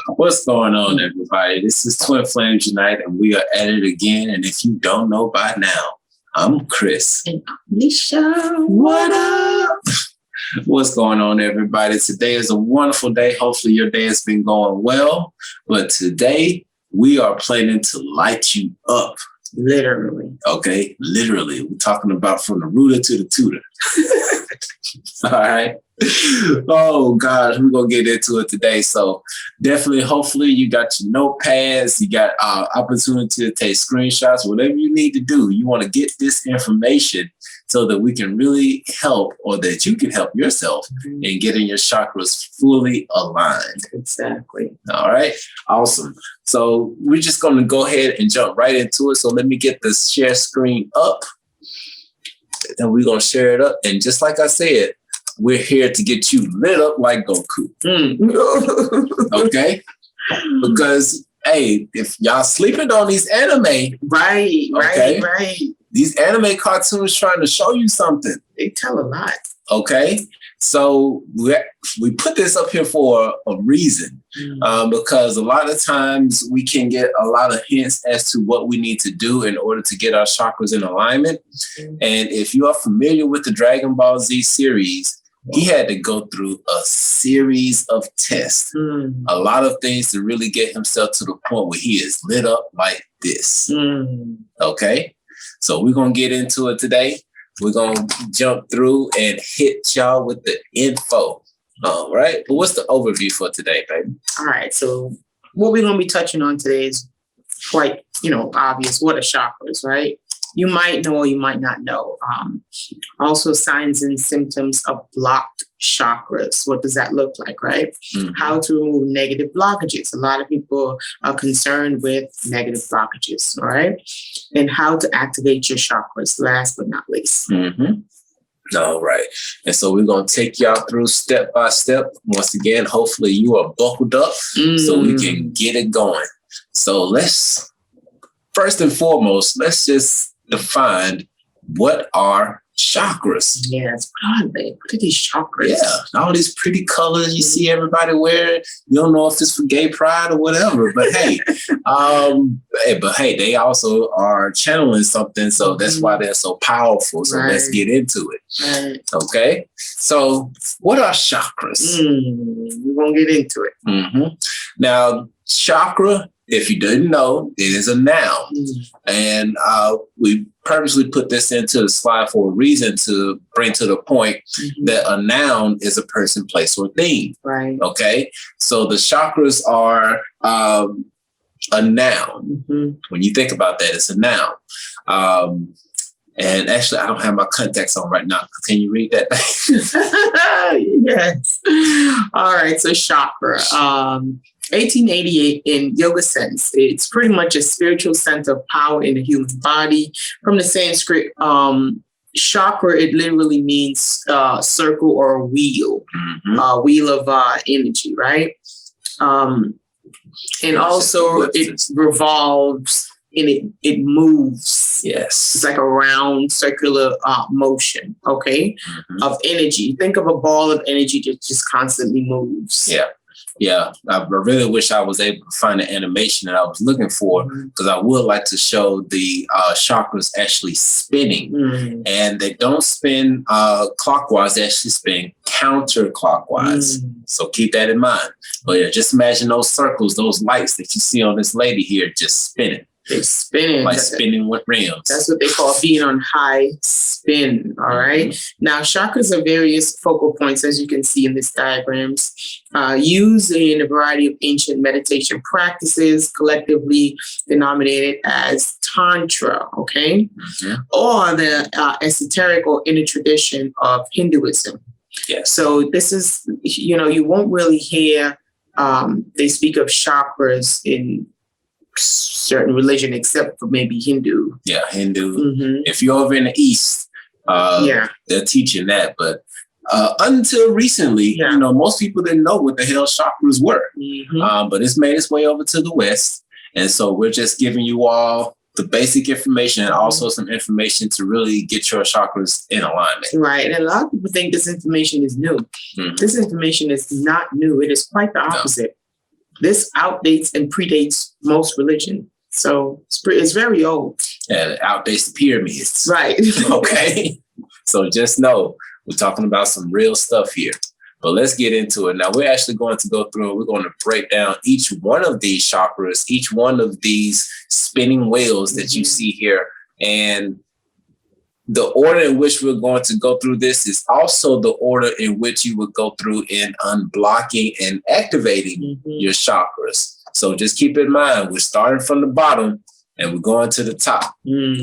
What's going on, everybody? This is Twin Flames Unite, and we are at it again. And if you don't know by now, I'm Chris. And I'm Nisha. What up? What's going on, everybody? Today is a wonderful day. Hopefully your day has been going well. But today, we are planning to light you up. Literally. Okay? Literally. We're talking about from the rooter to the tutor. All right. Oh gosh, we're gonna get into it today. So definitely, hopefully, you got your notepads, you got opportunity to take screenshots, whatever you need to do. You want to get this information so that we can really help, or that you can help yourself in getting your chakras fully aligned. Exactly. All right. Awesome. So we're just gonna go ahead and jump right into it. So let me get the share screen up. And we're going to share it up. And just like I said, we're here to get you lit up like Goku. Okay? Because, hey, if y'all sleeping on these anime. Right. These anime cartoons trying to show you something. They tell a lot. Okay? So we put this up here for a reason, because a lot of times we can get a lot of hints as to what we need to do in order to get our chakras in alignment. And if you are familiar with the Dragon Ball Z series, he had to go through a series of tests, a lot of things to really get himself to the point where he is lit up like this. Okay? So we're going to get into it today. We're going to jump through and hit y'all with the info. All right. But what's the overview for today, baby? All right. So what we're going to be touching on today is quite, obvious. What are chakras, right? You might know or you might not know. Also signs and symptoms of blocked chakras. What does that look like, right? How to remove negative blockages. A lot of people are concerned with negative blockages, all right? And how to activate your chakras, last but not least. All right. And so we're going to take y'all through step by step. Once again, hopefully you are buckled up so we can get it going. So first and foremost, let's just define what are chakras. Yes, what are they? What are these chakras? Yeah, all these pretty colors you see everybody wearing. You don't know if it's for gay pride or whatever, but hey, they also are channeling something, so that's why they're so powerful. So let's get into it. Okay, so what are chakras? We're gonna get into it. Now, chakra, if you didn't know, it is a noun. And we purposely put this into the slide for a reason, to bring to the point that a noun is a person, place, or thing. Right. Okay. So the chakras are a noun. When you think about that, it's a noun. And actually, I don't have my contacts on right now. Can you read that? Yes. All right. So chakra. 1888 in yoga sense, it's pretty much a spiritual center of power in the human body. From the Sanskrit, chakra, it literally means circle or a wheel, wheel of energy, right? And also it revolves and it moves. Yes. It's like a round circular motion, okay, of energy. Think of a ball of energy that just constantly moves. Yeah, I really wish I was able to find the animation that I was looking for, because I would like to show the chakras actually spinning. And they don't spin clockwise, they actually spin counterclockwise. So keep that in mind. But yeah, just imagine those circles, those lights that you see on this lady here just spinning. They're spinning. Like spinning with rims. That's what they call being on high spin, all right? Now, chakras are various focal points, as you can see in these diagrams, used in a variety of ancient meditation practices, collectively denominated as Tantra, okay? Or the esoteric or inner tradition of Hinduism. Yes. So this is, you won't really hear, they speak of chakras in certain religion, except for maybe Hindu. Yeah, Hindu. If you're over in the East, they're teaching that. But until recently, most people didn't know what the hell chakras were. But it's made its way over to the West. And so we're just giving you all the basic information and also some information to really get your chakras in alignment. Right. And a lot of people think this information is new. This information is not new. It is quite the opposite. This outdates and predates most religion. So it's very old. And it outdates the pyramids. Right. Okay. So just know we're talking about some real stuff here. But let's get into it. Now, we're actually going to go through and we're going to break down each one of these chakras, each one of these spinning wheels that you see here. And the order in which we're going to go through this is also the order in which you would go through in unblocking and activating your chakras. So just keep in mind, we're starting from the bottom and we're going to the top.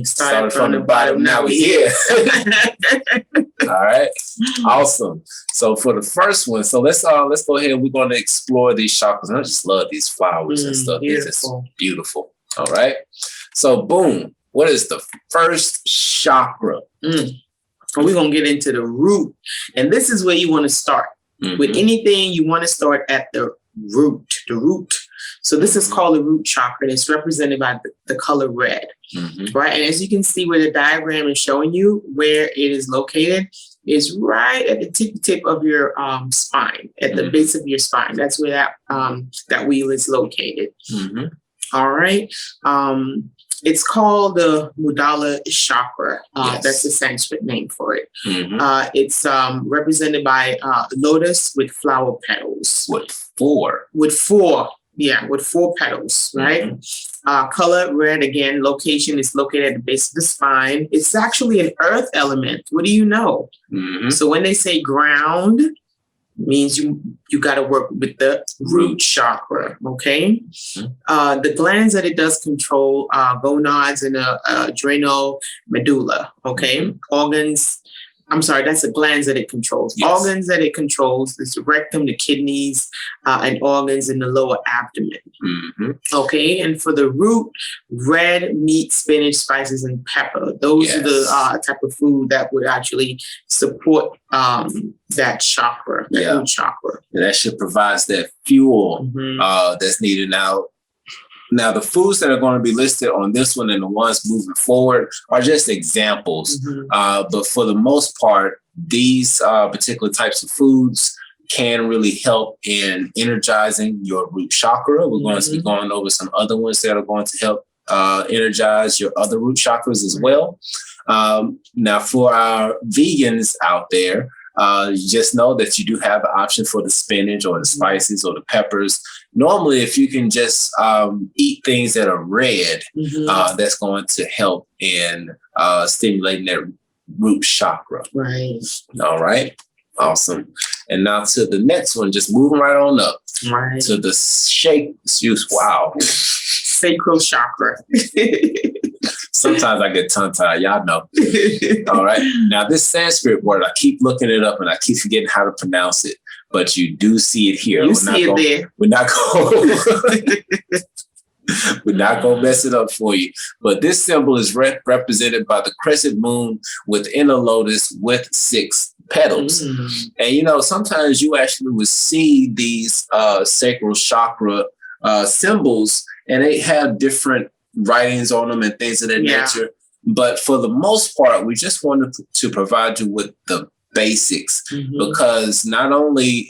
Starting from the bottom, now we're here. All right. Awesome. So for the first one, so let's go ahead. We're going to explore these chakras. I just love these flowers and stuff. It's just beautiful. All right. So boom. What is the first chakra? We're going to get into the root. And this is where you want to start. With anything, you want to start at the root. So this is called the root chakra. It's represented by the color red, right? And as you can see where the diagram is showing you where it is located is right at the tip of your spine, at the base of your spine. That's where that wheel is located. All right. It's called the Muladhara chakra. That's the Sanskrit name for it. It's represented by lotus with flower petals. With four petals, right? Color red again. Location is located at the base of the spine. It's actually an earth element. What do you know? So when they say ground, means you got to work with the root chakra, okay? The glands that it does control, gonads and adrenal medulla, okay? Organs, I'm sorry, that's the glands that it controls. Organs that it controls is the rectum, the kidneys, and organs in the lower abdomen. Okay, and for the root, red meat, spinach, spices, and pepper. Those are the type of food that would actually support that chakra, that root chakra. And that should provide that fuel that's needed now. Now, the foods that are going to be listed on this one and the ones moving forward are just examples. But for the most part, these particular types of foods can really help in energizing your root chakra. We're going to be going over some other ones that are going to help energize your other root chakras as well. Now, for our vegans out there, just know that you do have the option for the spinach or the spices or the peppers. Normally, if you can just eat things that are red, that's going to help in stimulating that root chakra. Right. All right. Awesome. And now to the next one, just moving right on up to the sacral chakra. Sometimes I get tongue-tied, y'all know. All right. Now, this Sanskrit word, I keep looking it up and I keep forgetting how to pronounce it, but you do see it here. There. We're not going to mess it up for you. But this symbol is represented by the crescent moon within a lotus with 6 petals. And, sometimes you actually would see these sacral chakra symbols, and they have different writings on them and things of that nature. But for the most part, we just wanted to provide you with the basics, because not only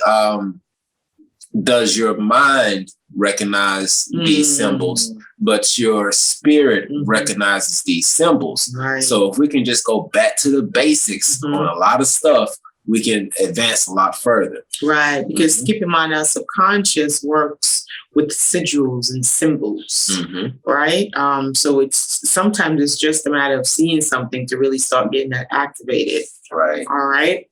does your mind recognize these symbols, but your spirit recognizes these symbols. So if we can just go back to the basics on a lot of stuff, we can advance a lot further. Right, because keep in mind, our subconscious works with sigils and symbols, right? So sometimes it's just a matter of seeing something to really start getting that activated. Right. All right.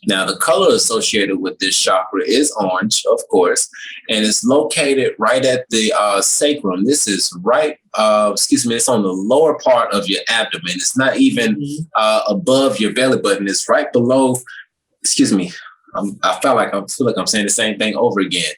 Now, the color associated with this chakra is orange, of course, and it's located right at the sacrum. This is it's on the lower part of your abdomen. It's not even above your belly button. It's right below, I feel like I'm saying the same thing over again.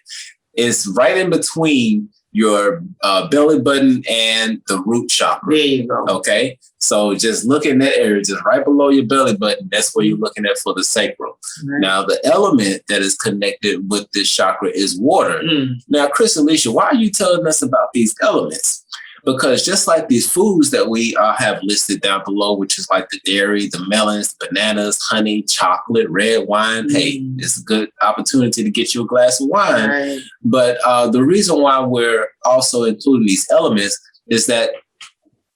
It's right in between your belly button and the root chakra. There you go. Okay. So just look in that area, just right below your belly button. That's where you're looking at for the sacral. Now, the element that is connected with this chakra is water. Now, Chris, Alicia, why are you telling us about these elements? Because just like these foods that we have listed down below, which is like the dairy, the melons, the bananas, honey, chocolate, red wine. Hey, it's a good opportunity to get you a glass of wine. Right. But the reason why we're also including these elements is that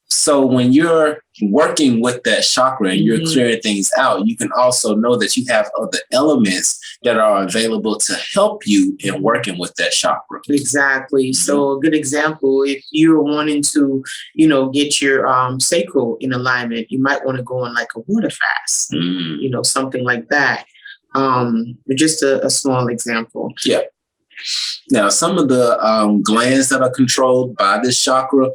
so when you're working with that chakra and you're clearing things out, you can also know that you have other elements that are available to help you in working with that chakra. Exactly. So a good example, if you're wanting to, get your sacral in alignment, you might want to go on like a water fast, something like that. Just a small example. Yeah. Now, some of the glands that are controlled by this chakra,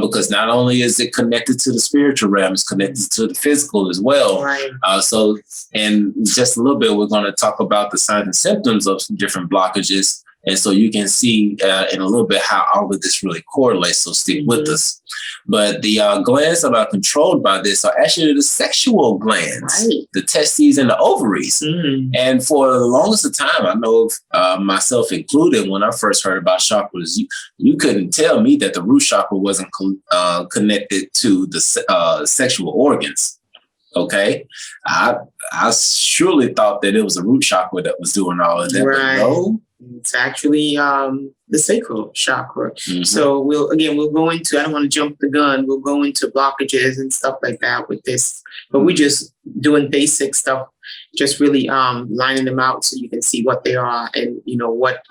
because not only is it connected to the spiritual realm, it's connected to the physical as well. Right. So in just a little bit, we're going to talk about the signs and symptoms of different blockages. And so you can see in a little bit how all of this really correlates. So stick with us. But the glands that are controlled by this are actually the sexual glands, the testes and the ovaries. And for the longest of time, I know myself included, when I first heard about chakras, you couldn't tell me that the root chakra wasn't connected to the sexual organs. Okay. I surely thought that it was a root chakra that was doing all of that. Right. But no. It's actually the sacral chakra. So we'll go into, I don't want to jump the gun, we'll go into blockages and stuff like that with this. But we're just doing basic stuff, just really lining them out so you can see what they are and, what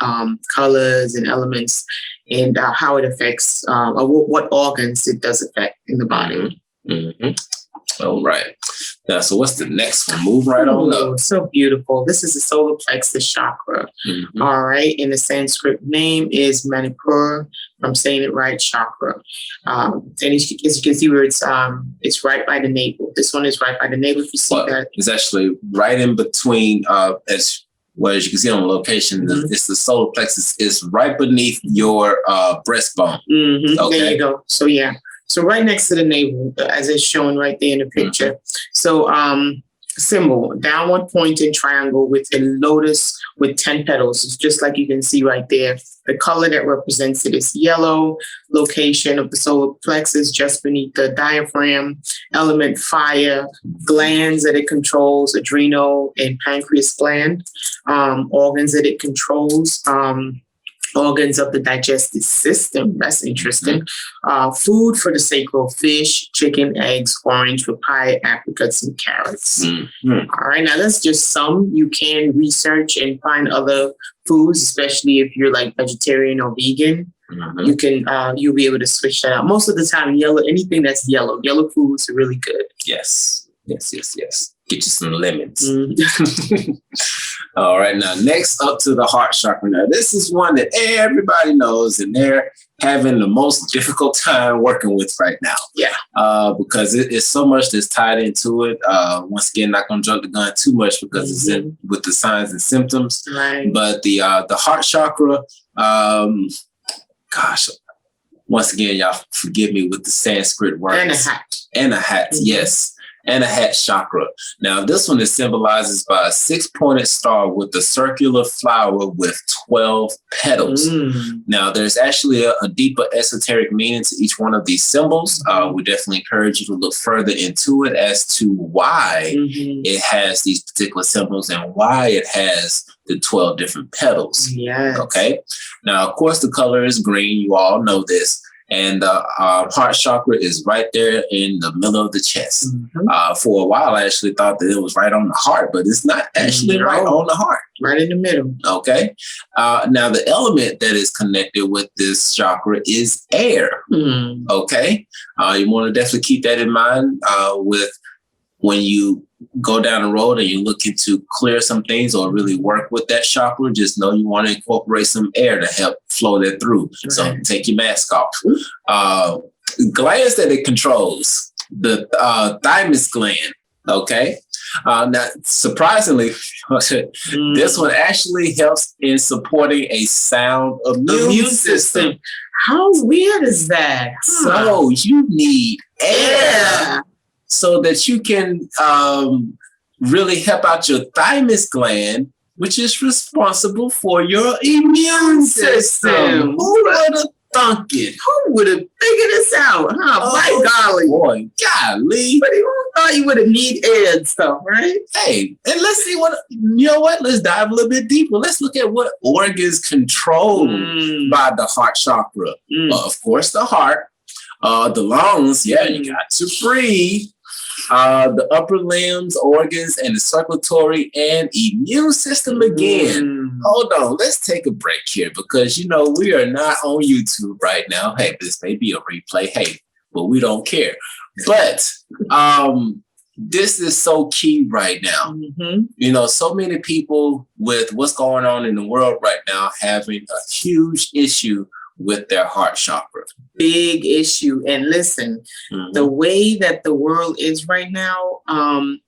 colors and elements and how it affects, or what organs it does affect in the body. All right. Now, so what's the next one? Move right on up. So beautiful. This is the solar plexus chakra. All right. And the Sanskrit name is Manipur. If I'm saying it right, chakra. And as you can see where it's right by the navel. This one is right by the navel. If you see that. It's actually right in between, as you can see on the location, it's the solar plexus is right beneath your breastbone. Okay. There you go. So yeah. So right next to the navel, as it's shown right there in the picture. So symbol, downward pointing triangle with a lotus with 10 petals. It's just like you can see right there. The color that represents it is yellow. Location of the solar plexus just beneath the diaphragm. Element fire. Glands that it controls, adrenal and pancreas gland. Organs that it controls. Organs of the digestive system. That's interesting. Food for the sacral: fish, chicken, eggs, orange, papaya, apricots, and carrots. All right, now that's just some. You can research and find other foods, especially if you're like vegetarian or vegan. You can you'll be able to switch that out. Most of the time, anything that's yellow foods are really good. Yes. Get you some lemons. All right, now next up to the heart chakra. Now this is one that everybody knows and they're having the most difficult time working with right now. Yeah. Because it's so much that's tied into it. Once again, not going to jump the gun too much because it's in with the signs and symptoms. Right. But the heart chakra, once again, y'all forgive me with the Sanskrit words. Anahat, yes. Anahat chakra. Now, this one is symbolized by a 6-pointed star with a circular flower with 12 petals. Now, there's actually a deeper esoteric meaning to each one of these symbols. We definitely encourage you to look further into it as to why it has these particular symbols and why it has the 12 different petals. Yes. Okay. Now, of course, the color is green. You all know this. And the heart chakra is right there in the middle of the chest. For a while, I actually thought that it was right on the heart, but it's not actually right on the heart. Right in the middle. Okay. Now, the element that is connected with this chakra is air. Okay. You want to definitely keep that in mind with when you go down the road and you're looking to clear some things or really work with that chakra, just know you want to incorporate some air to help flow that through. Right. So take your mask off. Glands that it controls, the thymus gland. Okay. Now, surprisingly, this one actually helps in supporting a sound immune system. How weird is that? So you need air. So that you can really help out your thymus gland, which is responsible for your immune system. Who would have thinking? Who would have figured this out? Huh? Oh, My golly. boy, golly. But who thought you would have need air and stuff, right? Hey, and let's see what, you know what? Let's dive a little bit deeper. Let's look at what organs controlled by the heart chakra. Of course, the heart, the lungs. Yeah, you got to breathe. The upper limbs, organs, and the circulatory and immune system again. Hold on, let's take a break here because, you know, we are not on YouTube right now. Hey, this may be a replay. Hey, but we don't care. But this is so key right now. You know, so many people with what's going on in the world right now having a huge issue with their heart chakra. Big issue. And listen, the way that the world is right now, I'm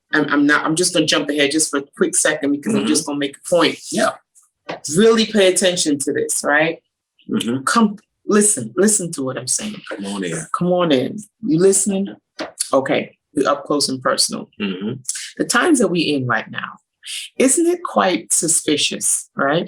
just going to jump ahead just for a quick second because I'm just going to make a point. Yeah. Really pay attention to this, right? Come, listen to what I'm saying. Come on in. Come on in. You listening? Okay. We're up close and personal. The times that we're in right now, isn't it quite suspicious, right?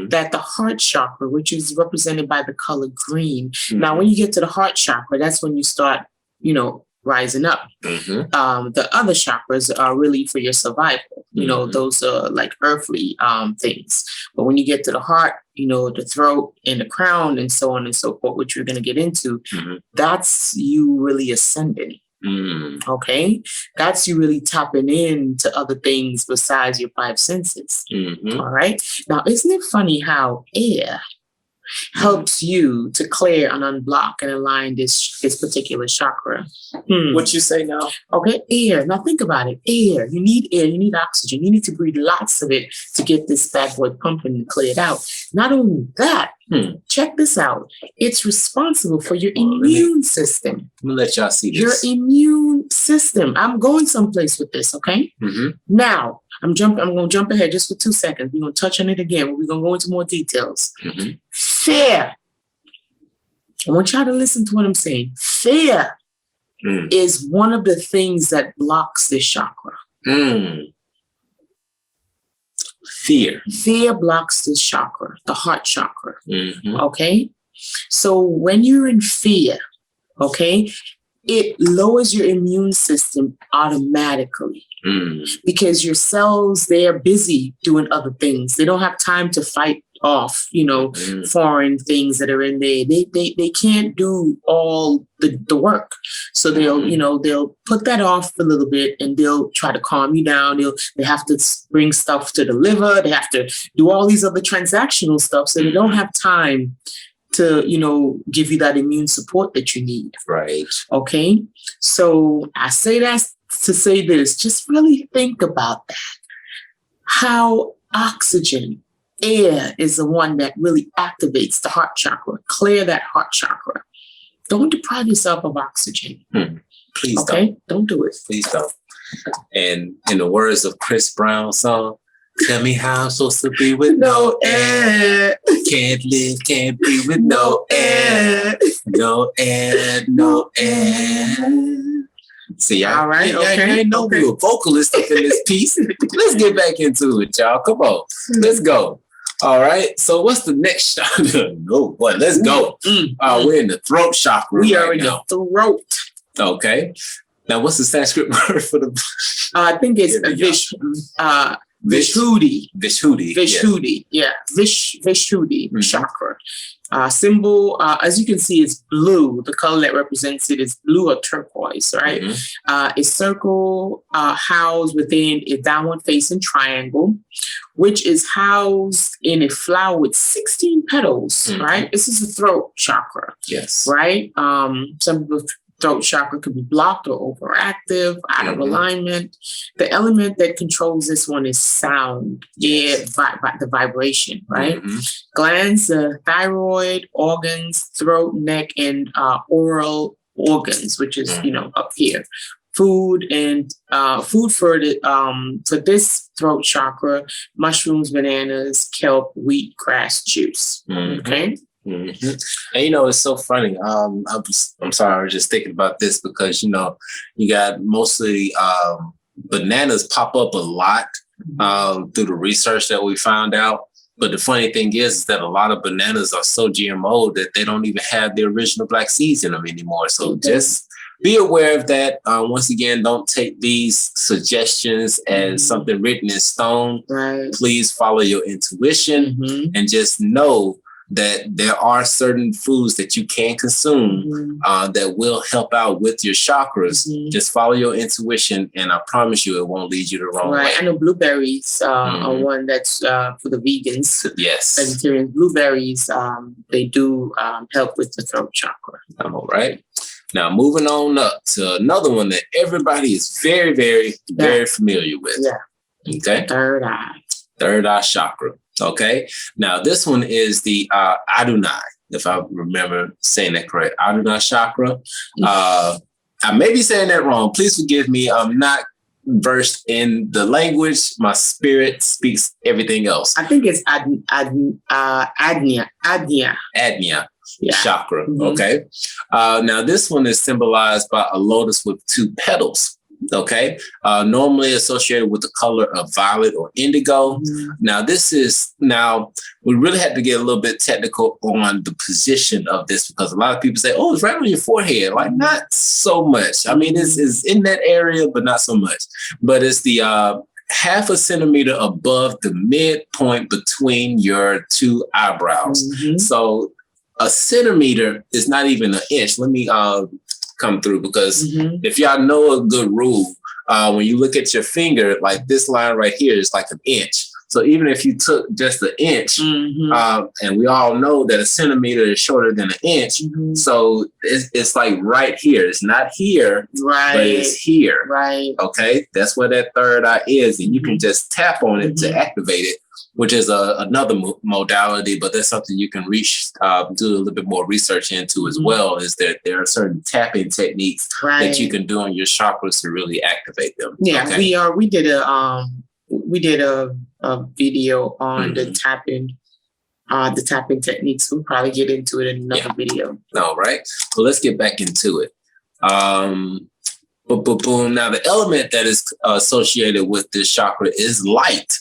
That the heart chakra, which is represented by the color green. Now, when you get to the heart chakra, that's when you start, you know, rising up. The other chakras are really for your survival. You know, those are like earthly things. But when you get to the heart, you know, the throat and the crown and so on and so forth, which we're going to get into, that's you really ascending. Okay, that's you really tapping into other things besides your five senses. All right. Now, isn't it funny how air helps you to clear and unblock and align this particular chakra? What you say now? Okay, air. Now think about it. Air. You need air. You need oxygen. You need to breathe lots of it to get this bad boy pumping and cleared out. Not only that, check this out. It's responsible for your immune system. I'm gonna let y'all see Your this. immune system. I'm going someplace with this, okay? Now, I'm going to jump ahead just for 2 seconds. We're going to touch on it again. We're going to go into more details. Fear. I want y'all to listen to what I'm saying. Fear is one of the things that blocks this chakra. Fear. Fear blocks this chakra, the heart chakra. Okay? So when you're in fear, okay, it lowers your immune system automatically because your cells, they're busy doing other things. They don't have time to fight off, you know, foreign things that are in there. They can't do all the work. So they'll, you know, they'll put that off a little bit and they'll try to calm you down. They have to bring stuff to the liver. They have to do all these other transactional stuff. So they don't have time to, you know, give you that immune support that you need. Right. Okay. So I say that to say this, just really think about that. How oxygen, air is the one that really activates the heart chakra, clear that heart chakra. Don't deprive yourself of oxygen. Please don't do it. Please don't. And in the words of Chris Brown's song, tell me how I'm supposed to be with no air. Can't live, can't breathe with no air. No air, no air. See, all right, I know we were vocalists up in this piece. Let's get back into it, y'all. Come on, let's go. All right. So what's the next chakra? No, what? Let's go. We're in the throat chakra. We are in the throat. Okay. Now, what's the Sanskrit word for the? I think it's Vishuddhi. Vishuddhi. Yeah. Vishuddhi chakra. Symbol, as you can see, is blue. The color that represents it is blue or turquoise, right? A circle housed within a downward facing triangle, which is housed in a flower with 16 petals, right? This is the throat chakra. Yes. Right? Some people's throat chakra could be blocked or overactive, out of alignment. The element that controls this one is sound, the vibration, right? Glands, thyroid, organs, throat, neck, and oral organs, which is, you know, up here. Food and food for this throat chakra: mushrooms, bananas, kelp, wheat, grass juice. Okay. And you know, it's so funny. I'm sorry, I was just thinking about this because, you know, you got mostly bananas pop up a lot through the research that we found out. But the funny thing is that a lot of bananas are so GMO that they don't even have the original black seeds in them anymore. So just be aware of that. Once again, don't take these suggestions as something written in stone. Right. Please follow your intuition and just know that there are certain foods that you can consume that will help out with your chakras. Just follow your intuition, and I promise you it won't lead you the wrong way. I know blueberries are one that's for the vegans. Yes. Vegetarians. Blueberries, they do help with the throat chakra. All right. Now, moving on up to another one that everybody is very, very, very familiar with. Yeah. Okay. Third eye. Third eye chakra. Okay. Now, this one is the Adonai, if I remember saying that correct. Adonai chakra. I may be saying that wrong. Please forgive me. I'm not versed in the language. My spirit speaks everything else. I think it's Adnya. Chakra. Okay. Now, this one is symbolized by a lotus with two petals. Okay. Normally associated with the color of violet or indigo. Now, we really had to get a little bit technical on the position of this, because a lot of people say, oh, it's right on your forehead. Like, not so much. I mean, it's in that area, but not so much. But it's the half a centimeter above the midpoint between your two eyebrows. So a centimeter is not even an inch. Let me come through, because if y'all know a good rule, when you look at your finger, like this line right here is like an inch. So even if you took just an inch, and we all know that a centimeter is shorter than an inch, so it's like right here. It's not here, but it's here. Right. Okay, that's where that third eye is, and you can just tap on it to activate it, which is another modality, but that's something you can do a little bit more research into as well, is that there are certain tapping techniques that you can do on your chakras to really activate them. Yeah, okay? we did a video on the tapping techniques. We'll probably get into it in another video. All right. So let's get back into it. Boom. Now, the element that is associated with this chakra is light.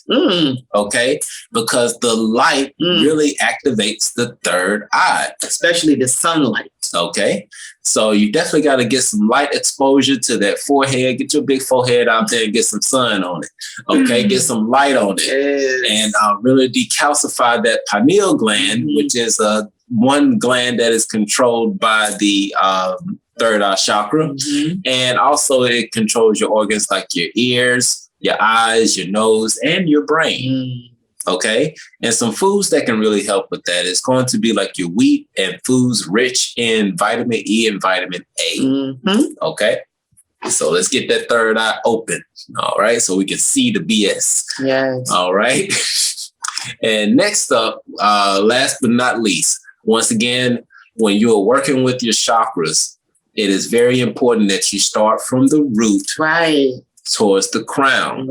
Okay, because the light really activates the third eye, especially the sunlight. Okay, so you definitely got to get some light exposure to that forehead. Get your big forehead out there and get some sun on it. Okay, get some light on it, and really decalcify that pineal gland, which is one gland that is controlled by the third eye chakra. And also it controls your organs like your ears, your eyes, your nose, and your brain. Okay. And some foods that can really help with that is going to be like your wheat and foods rich in vitamin E and vitamin A. Okay. So let's get that third eye open. All right. So we can see the BS. Yes. All right. And next up, last but not least, once again, when you are working with your chakras, it is very important that you start from the root towards the crown.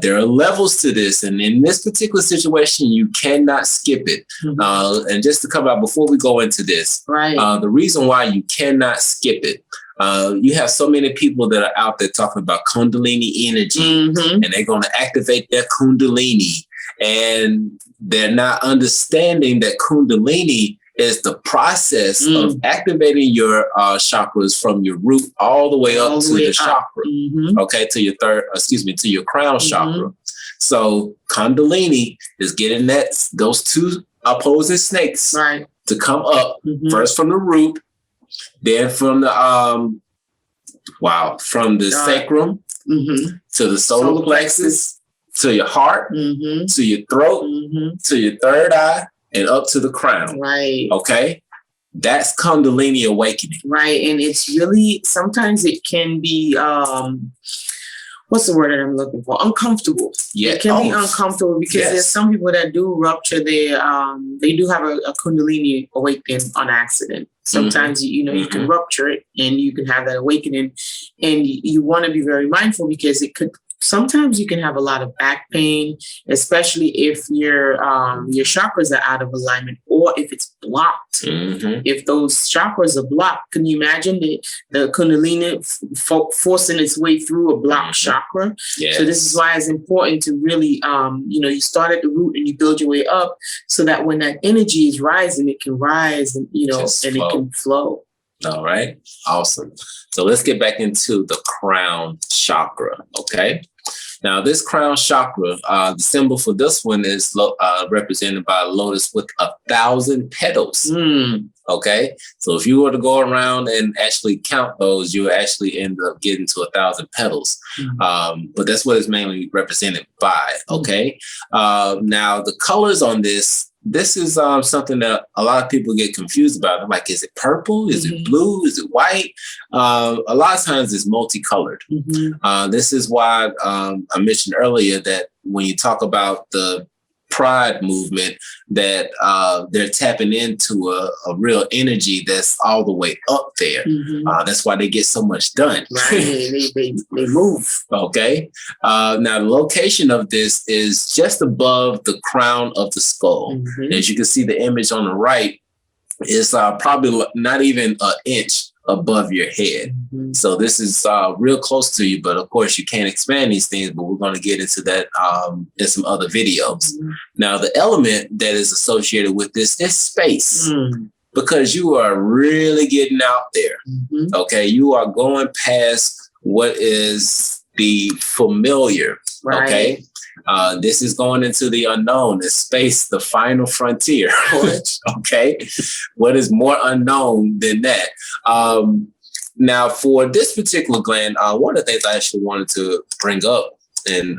There are levels to this, and in this particular situation, you cannot skip it. And just to come out before we go into this, the reason why you cannot skip it, you have so many people that are out there talking about Kundalini energy, and they're going to activate their Kundalini, and they're not understanding that Kundalini is the process of activating your chakras from your root all the way up to the chakra. Okay, to your to your crown chakra. So Kundalini is getting those two opposing snakes to come up first from the root, then from the sacrum to the solar plexus, to your heart, to your throat, to your third eye, and up to the crown. Okay. That's Kundalini awakening. And it's really, sometimes it can be, what's the word that I'm looking for? Uncomfortable. It can be uncomfortable because there's some people that do rupture their, they do have a Kundalini awakening on accident. Sometimes, you can rupture it and you can have that awakening, and you want to be very mindful because it could sometimes you can have a lot of back pain, especially if your chakras are out of alignment or if it's blocked. If those chakras are blocked, can you imagine the Kundalini forcing its way through a blocked chakra? Yes. So this is why it's important to really, you start at the root and you build your way up, so that when that energy is rising, it can rise and it can flow. All right. Awesome. So let's get back into the crown chakra. Okay. Now, this crown chakra, the symbol for this one is represented by a lotus with 1,000 petals. Okay. So if you were to go around and actually count those, you would actually end up getting to 1,000 petals. But that's what it's mainly represented by. Okay. Now, the colors on this is something that a lot of people get confused about. I'm like, is it purple? Is it blue? Is it white? A lot of times it's multicolored. This is why I mentioned earlier that when you talk about the Pride movement, that they're tapping into a real energy that's all the way up there. That's why they get so much done. Right. they move. Okay. Now, the location of this is just above the crown of the skull. As you can see, the image on the right is probably not even an inch above your head. So this is real close to you, but of course you can't expand these things, but we're going to get into that in some other videos. Now, the element that is associated with this is space, because you are really getting out there. Okay. You are going past what is the familiar. Right. Okay. This is going into the unknown, the space, the final frontier. Okay. What is more unknown than that? Now, for this particular gland, one of the things I actually wanted to bring up in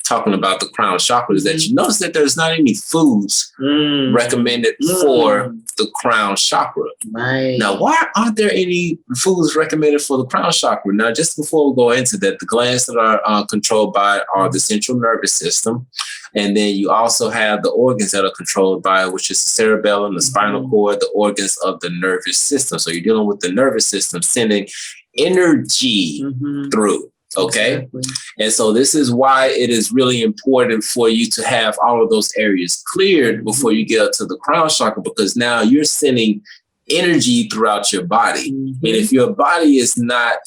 talking about the crown chakra is that you notice that there's not any foods recommended for the crown chakra. Right. Now, why aren't there any foods recommended for the crown chakra? Now, just before we go into that, the glands that are controlled by are the central nervous system. And then you also have the organs that are controlled by, which is the cerebellum, the spinal cord, the organs of the nervous system. So you're dealing with the nervous system sending energy through. Okay. Exactly. And so this is why it is really important for you to have all of those areas cleared before you get up to the crown chakra, because now you're sending energy throughout your body. And if your body is not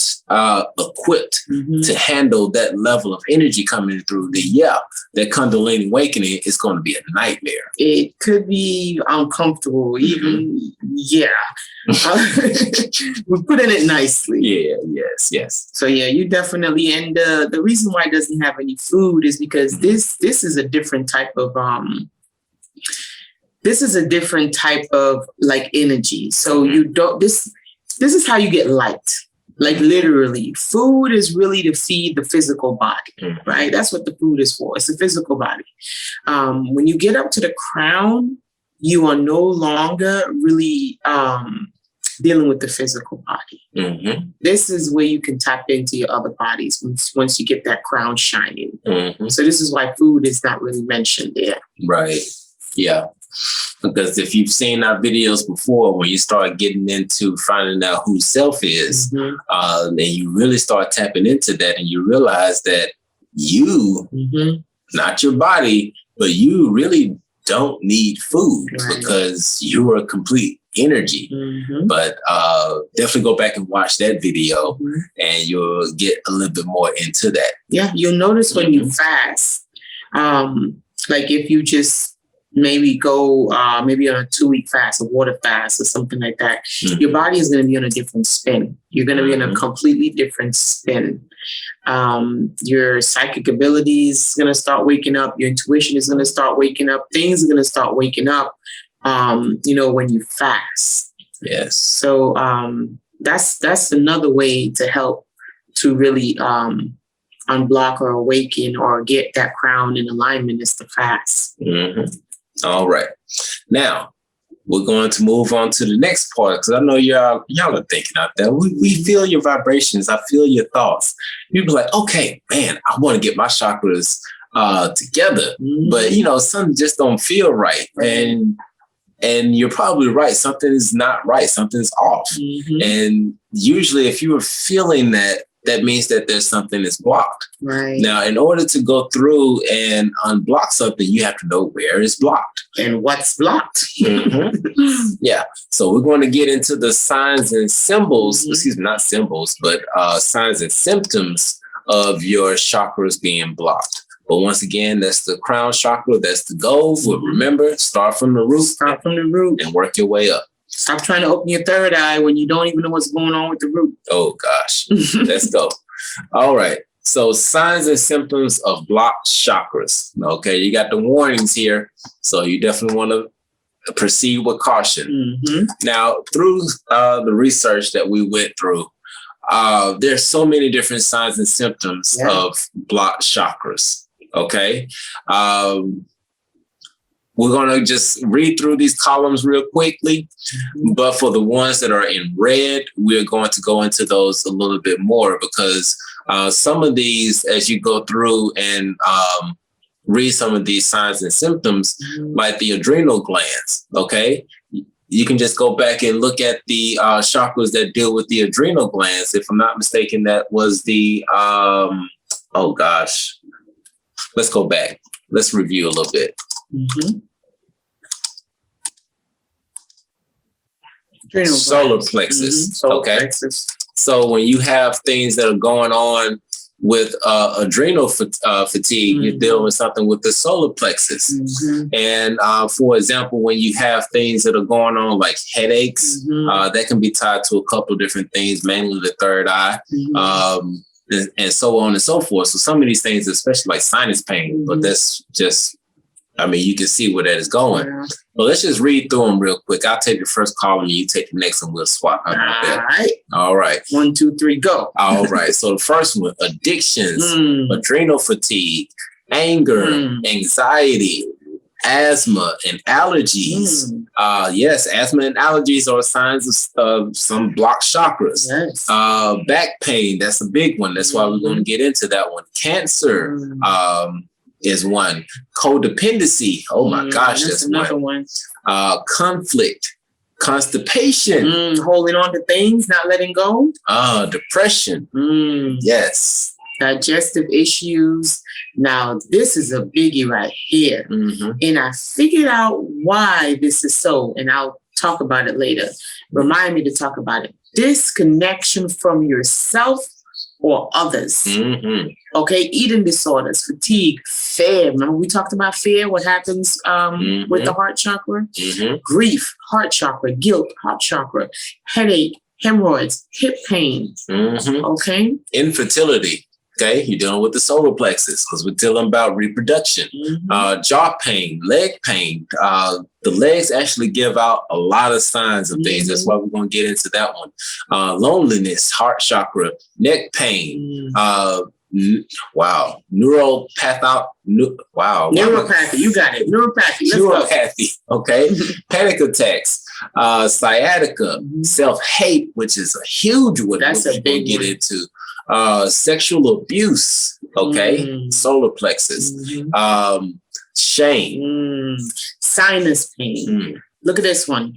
equipped to handle that level of energy coming through, then that Kundalini awakening is going to be a nightmare. It could be uncomfortable, even, we're putting it nicely. Yes. So you definitely, and the reason why it doesn't have any food is because this is a different type of like energy. So you don't, this is how you get light. Like literally, food is really to feed the physical body, right? That's what the food is for. It's the physical body. When you get up to the crown, you are no longer really dealing with the physical body. This is where you can tap into your other bodies once you get that crown shining. So this is why food is not really mentioned there. Right. Yeah. Because if you've seen our videos before, when you start getting into finding out who self is, then you really start tapping into that, and you realize that you, not your body, but you really don't need food, because you are a complete energy. But definitely go back and watch that video, and you'll get a little bit more into that. Yeah, you'll notice when you fast, like if you just maybe go maybe on a 2-week fast, a water fast or something like that, your body is going to be on a different spin. You're going to be in a completely different spin. Your psychic ability is going to start waking up. Your intuition is going to start waking up. Things are going to start waking up, when you fast. Yes. So that's another way to help to really unblock or awaken or get that crown in alignment, is to fast. All right. Now, we're going to move on to the next part, because I know y'all are thinking out there. We feel your vibrations. I feel your thoughts. You'd be like, okay, man, I want to get my chakras together. But, something just don't feel right. And you're probably right. Something is not right. Something's off. And usually if you were feeling that that means that there's something that's blocked. Right. Now, in order to go through and unblock something, you have to know where it's blocked. And what's blocked. Yeah. So we're going to get into the signs and symbols, not symbols, but signs and symptoms of your chakras being blocked. But once again, that's the crown chakra. That's the goal. But remember, start from the root. Start from the root. And work your way up. Stop trying to open your third eye when you don't even know what's going on with the root. Oh, gosh. Let's go. All right. So signs and symptoms of blocked chakras. Okay. You got the warnings here. So you definitely want to proceed with caution. Now, through the research that we went through, there's so many different signs and symptoms of blocked chakras. Okay. We're going to just read through these columns real quickly, but for the ones that are in red, we're going to go into those a little bit more because some of these, as you go through and read some of these signs and symptoms, like the adrenal glands, okay? You can just go back and look at the chakras that deal with the adrenal glands. If I'm not mistaken, that was the, oh gosh, let's go back. Let's review a little bit. Solar plexus. Solar okay. plexus. So when you have things that are going on with adrenal fatigue, you're dealing with something with the solar plexus. And for example, when you have things that are going on like headaches, that can be tied to a couple of different things, mainly the third eye, and so on and so forth. So some of these things, especially like sinus pain, but that's just, I mean, you can see where that is going. But let's just read through them real quick. I'll take the first column and you take the next and we'll swap out a bit. All right. 1, 2, 3, go. All right. So the first one, addictions, adrenal fatigue, anger, anxiety, asthma, and allergies. Yes, asthma and allergies are signs of some blocked chakras. Back pain, that's a big one. That's why we're going to get into that one. Cancer, is one. Codependency. Oh my gosh, that's another one. Conflict, constipation, holding on to things, not letting go. Depression. Yes. Digestive issues. Now, this is a biggie right here. And I figured out why this is so, and I'll talk about it later. Remind me to talk about it. Disconnection from yourself or others. Okay, eating disorders, fatigue, fear. Remember we talked about fear, what happens with the heart chakra? Grief, heart chakra, guilt, heart chakra, headache, hemorrhoids, hip pain. Okay. Infertility. Okay, you're dealing with the solar plexus because we're dealing about reproduction. Jaw pain, leg pain. The legs actually give out a lot of signs of things. That's why we're going to get into that one. Loneliness, heart chakra, neck pain. Wow. Neuropathy. You got it. Neuropathy. Neuropathy. Okay. Panic attacks. Sciatica. Self-hate, which is a huge one. That's a big one. Get into. Sexual abuse, okay, solar plexus, shame, sinus pain. Look at this one,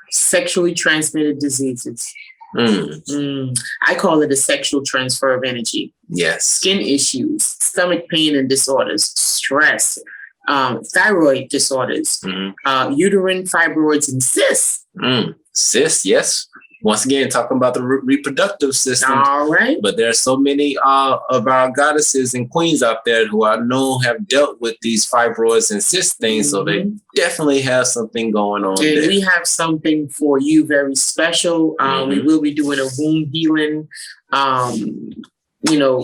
sexually transmitted diseases. I call it a sexual transfer of energy. Yes. Skin issues, stomach pain and disorders, stress, thyroid disorders, uterine fibroids and cysts. Cysts, yes. Once again, talking about the reproductive system. All right. But there are so many of our goddesses and queens out there who I know have dealt with these fibroids and cyst things. So they definitely have something going on and there. We have something for you very special. We will be doing a womb healing,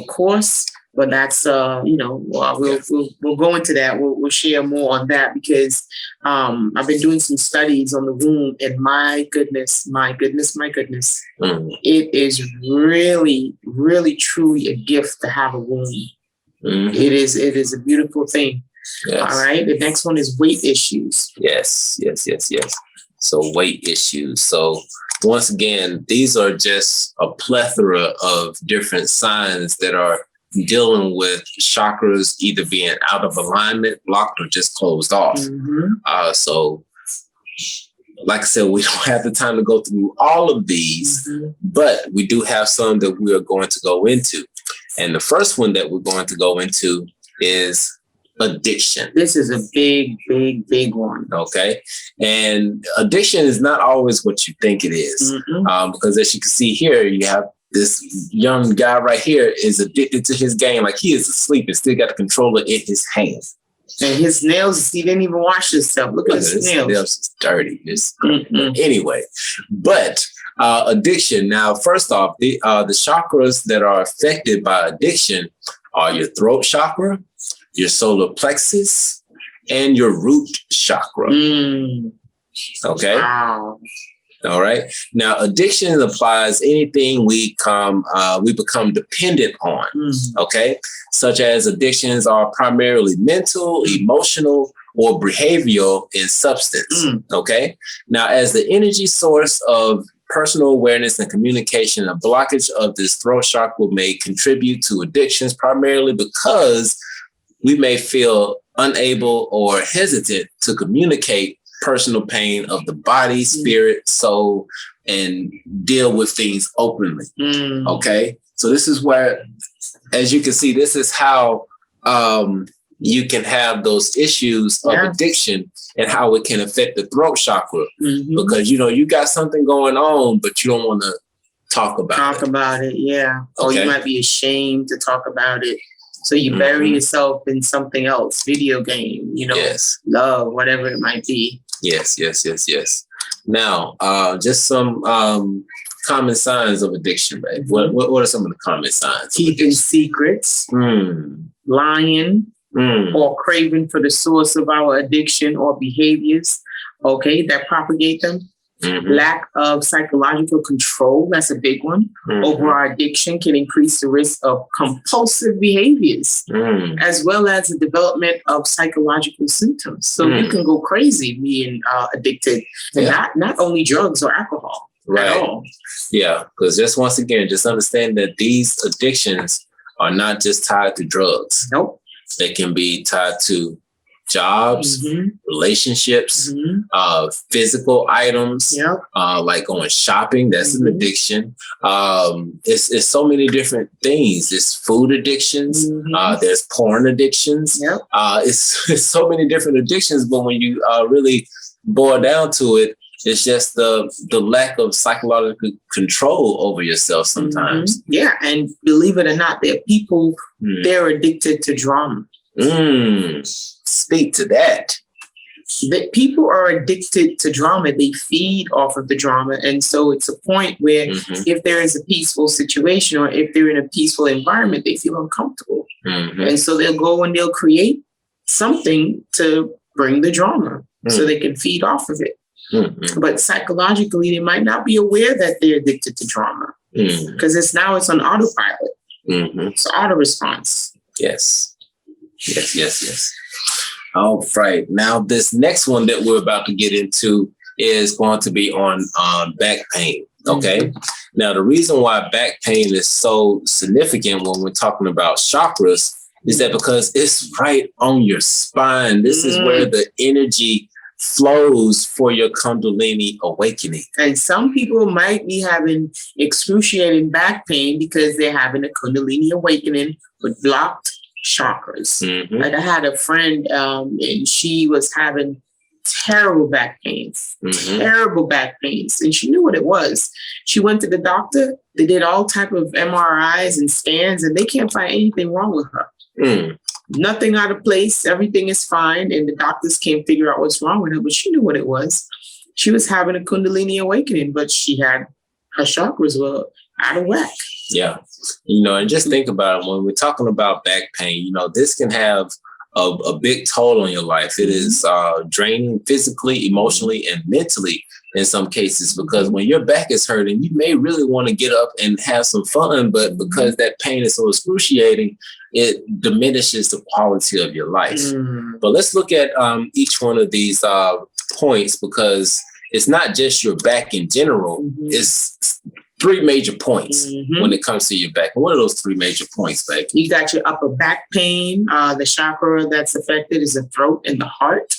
course. But that's, we'll go into that. We'll share more on that because I've been doing some studies on the womb, and my goodness, it is really, really, truly a gift to have a womb. It is a beautiful thing. Yes. All right. The next one is weight issues. Yes. So weight issues. So once again, these are just a plethora of different signs that are dealing with chakras either being out of alignment, blocked, or just closed off. So like I said, we don't have the time to go through all of these, but we do have some that we are going to go into. And the first one that we're going to go into is addiction. This is a big, big, big one. Okay. And addiction is not always what you think it is. Because as you can see here, you have this young guy right here is addicted to his game. Like he is asleep and still got the controller in his hand. And his nails, he didn't even wash himself. Look at his nails. Nails is dirty. Anyway, but addiction. Now, first off, the chakras that are affected by addiction are your throat chakra, your solar plexus, and your root chakra. Okay. Wow. All right. Now, addiction applies anything we become dependent on. Okay. Such as addictions are primarily mental, emotional, or behavioral in substance. Okay. Now, as the energy source of personal awareness and communication, a blockage of this throat chakra may contribute to addictions primarily because we may feel unable or hesitant to communicate personal pain of the body, spirit, soul, and deal with things openly. Okay. So this is where, as you can see, this is how you can have those issues of addiction and how it can affect the throat chakra. Because, you got something going on, but you don't want to talk about it. Yeah. Okay. Or you might be ashamed to talk about it. So you bury yourself in something else, video game, love, whatever it might be. Yes. Now, just some common signs of addiction, right? What are some of the common signs? Keeping secrets, lying, or craving for the source of our addiction or behaviors, that propagate them. Lack of psychological control, that's a big one, over our addiction can increase the risk of compulsive behaviors, as well as the development of psychological symptoms. So you can go crazy being addicted, and not only drugs or alcohol at all. Yeah, because just once again, just understand that these addictions are not just tied to drugs. Nope. They can be tied to jobs, relationships, physical items, like going shopping. That's an addiction. It's so many different things. It's food addictions. There's porn addictions. It's so many different addictions. But when you really boil down to it, it's just the lack of psychological control over yourself sometimes. Yeah, and believe it or not, there are people, they're addicted to drama. Speak to that. That people are addicted to drama. They feed off of the drama. And so it's a point where if there is a peaceful situation or if they're in a peaceful environment, they feel uncomfortable. And so they'll go and they'll create something to bring the drama so they can feed off of it. But psychologically, they might not be aware that they're addicted to drama because it's on autopilot. It's auto response. Yes. All right. Now, this next one that we're about to get into is going to be on back pain. Okay. Now, the reason why back pain is so significant when we're talking about chakras is that because it's right on your spine. This is where the energy flows for your Kundalini awakening. And some people might be having excruciating back pain because they're having a Kundalini awakening with blocked chakras. Like I had a friend and she was having terrible back pains, and she knew what it was. She went to the doctor. They did all type of MRIs and scans, and they can't find anything wrong with her. Nothing out of place. Everything is fine, and the doctors can't figure out what's wrong with her. But she knew what it was. She was having a Kundalini awakening, but her chakras were out of whack. Yeah. And just think about it. When we're talking about back pain, this can have a big toll on your life. It is draining physically, emotionally, and mentally in some cases, because when your back is hurting, you may really want to get up and have some fun, but because that pain is so excruciating, it diminishes the quality of your life. But let's look at each one of these points, because it's not just your back in general. It's three major points when it comes to your back. What are those three major points, babe? You got your upper back pain. The chakra that's affected is the throat and the heart.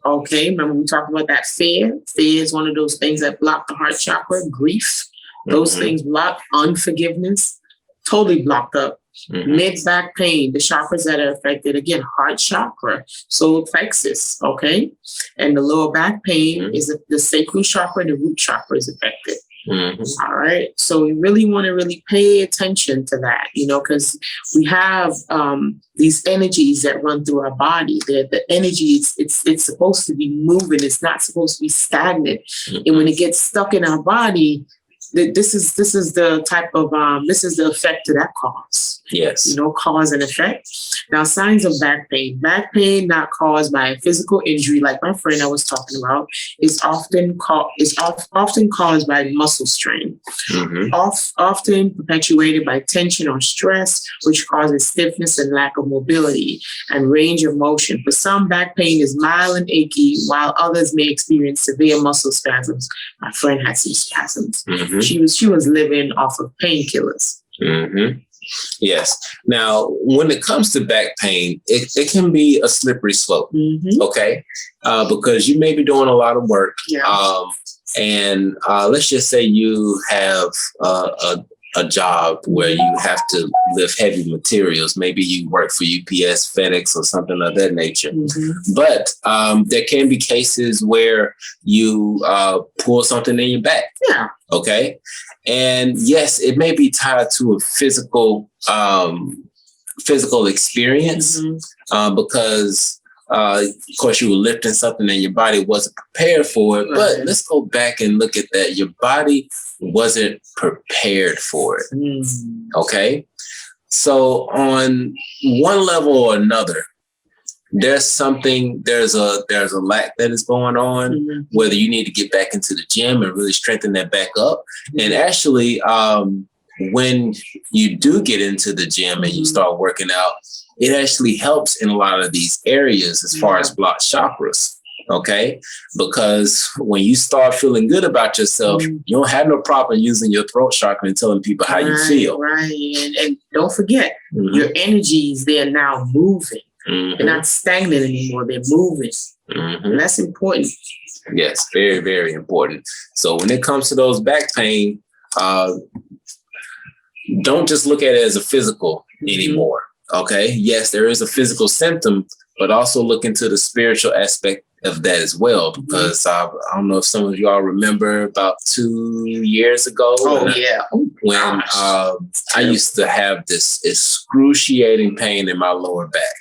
Okay, remember we talked about that fear. Fear is one of those things that block the heart chakra. Grief, those things block. Unforgiveness, totally blocked up. Mid-back pain, the chakras that are affected, again, heart chakra, solar plexus, okay? And the lower back pain is the sacral chakra, the root chakra is affected. All right. So we really want to really pay attention to that, because we have these energies that run through our body. The energy, it's supposed to be moving. It's not supposed to be stagnant. And when it gets stuck in our body, this is the type of this is the effect to that cause. Yes. Cause and effect. Now, signs of back pain. Back pain not caused by a physical injury, like my friend I was talking about, is often caused by muscle strain. Often perpetuated by tension or stress, which causes stiffness and lack of mobility and range of motion. For some, back pain is mild and achy, while others may experience severe muscle spasms. My friend had some spasms. She was living off of painkillers. Yes. Now, when it comes to back pain, it can be a slippery slope. Okay, because you may be doing a lot of work, and let's just say you have a job where you have to lift heavy materials. Maybe you work for UPS, FedEx, or something of that nature. But there can be cases where you pull something in your back. Okay. And yes, it may be tied to a physical experience because, of course, you were lifting something and your body wasn't prepared for it. But let's go back and look at that. Your body wasn't prepared for it. Okay. So on one level or another, there's a lack that is going on, whether you need to get back into the gym and really strengthen that back up. And actually, when you do get into the gym and you start working out, it actually helps in a lot of these areas as far as blocked chakras. Okay. Because when you start feeling good about yourself, you don't have no problem using your throat chakra and telling people how you feel. And don't forget, your energies, they're now moving. They're not stagnant anymore. They're moving. And that's important. Yes, very, very important. So when it comes to those back pain, don't just look at it as a physical anymore. Okay. Yes, there is a physical symptom, but also look into the spiritual aspect of that as well, because I don't know if some of y'all remember about 2 years ago. When I used to have this excruciating pain in my lower back.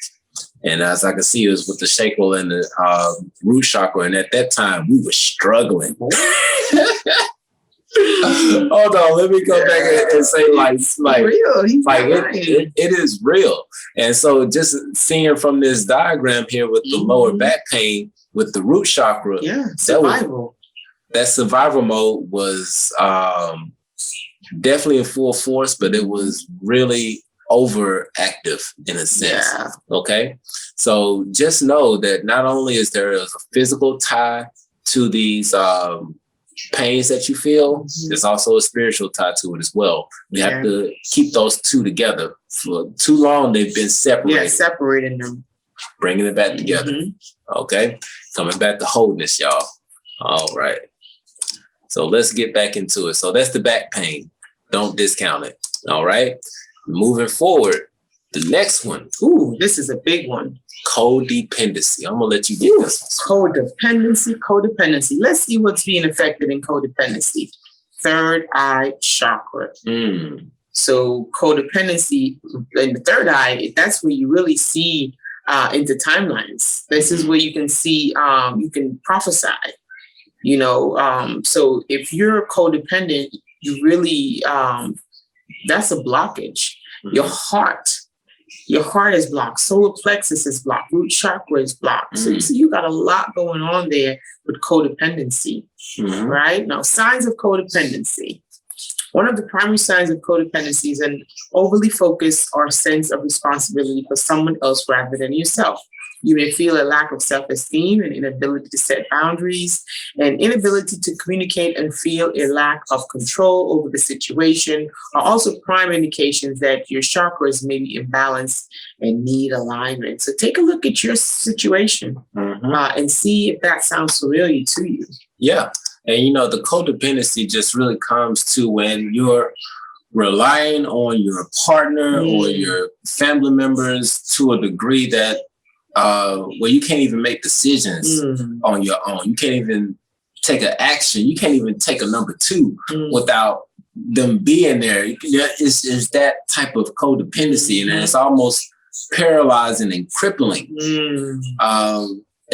And as I can see, it was with the sacral and the root chakra. And at that time, we were struggling. Hold on, let me go back and say, it is real. And so just seeing from this diagram here with the lower back pain, with the root chakra, survival. That survival mode was definitely in full force, but it was really overactive in a sense. Okay. So just know that not only is there a physical tie to these pains that you feel, there's also a spiritual tie to it as well. You have to keep those two together. For too long, they've been separated. Separating them. Bringing it back together. Okay. Coming back to wholeness, y'all. All right. So let's get back into it. So that's the back pain. Don't discount it. All right. Moving forward, the next one. Ooh, this is a big one. Codependency. I'm going to let you get this one. Codependency. Let's see what's being affected in codependency. Third eye chakra. So codependency in the third eye, that's where you really see into timelines. This is where you can see, you can prophesy, so if you're codependent, you really, that's a blockage. Your heart is blocked. Solar plexus is blocked. Root chakra is blocked. So you see, you got a lot going on there with codependency, right? Now, signs of codependency. One of the primary signs of codependency is an overly focused or sense of responsibility for someone else rather than yourself. You may feel a lack of self-esteem and inability to set boundaries, and inability to communicate and feel a lack of control over the situation are also prime indications that your chakras may be imbalanced and need alignment. So take a look at your situation and see if that sounds familiar to you. Yeah. And, the codependency just really comes to when you're relying on your partner or your family members to a degree that where you can't even make decisions on your own. You can't even take an action. You can't even take a number two without them being there. It's that type of codependency, and it's almost paralyzing and crippling.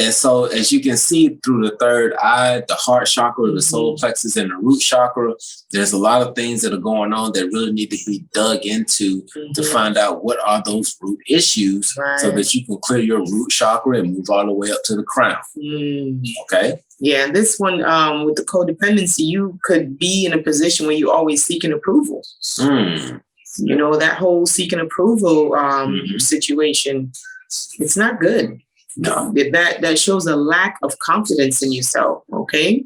And so, as you can see through the third eye, the heart chakra, the solar plexus, and the root chakra, there's a lot of things that are going on that really need to be dug into to find out what are those root issues so that you can clear your root chakra and move all the way up to the crown. Okay? Yeah, and this one with the codependency, you could be in a position where you're always seeking approval. That whole seeking approval situation, it's not good. No. That shows a lack of confidence in yourself, okay?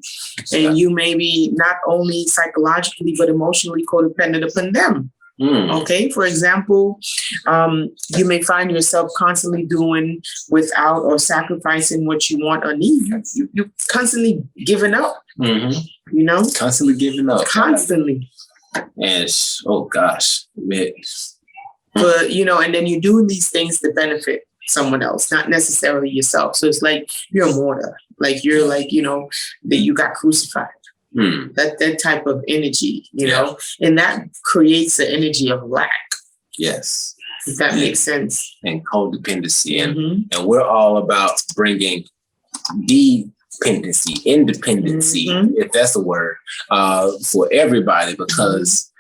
And you may be not only psychologically, but emotionally codependent upon them, okay? For example, you may find yourself constantly doing without or sacrificing what you want or need. You constantly giving up, Constantly giving up. Constantly. And, oh gosh. Man. But, and then you're doing these things to benefit someone else, not necessarily yourself. So it's like you're a martyr, like you're like, that you got crucified. That type of energy, know, and that creates the energy of lack. Yes. If that makes sense. And codependency. And we're all about bringing independency, if that's a word, for everybody, because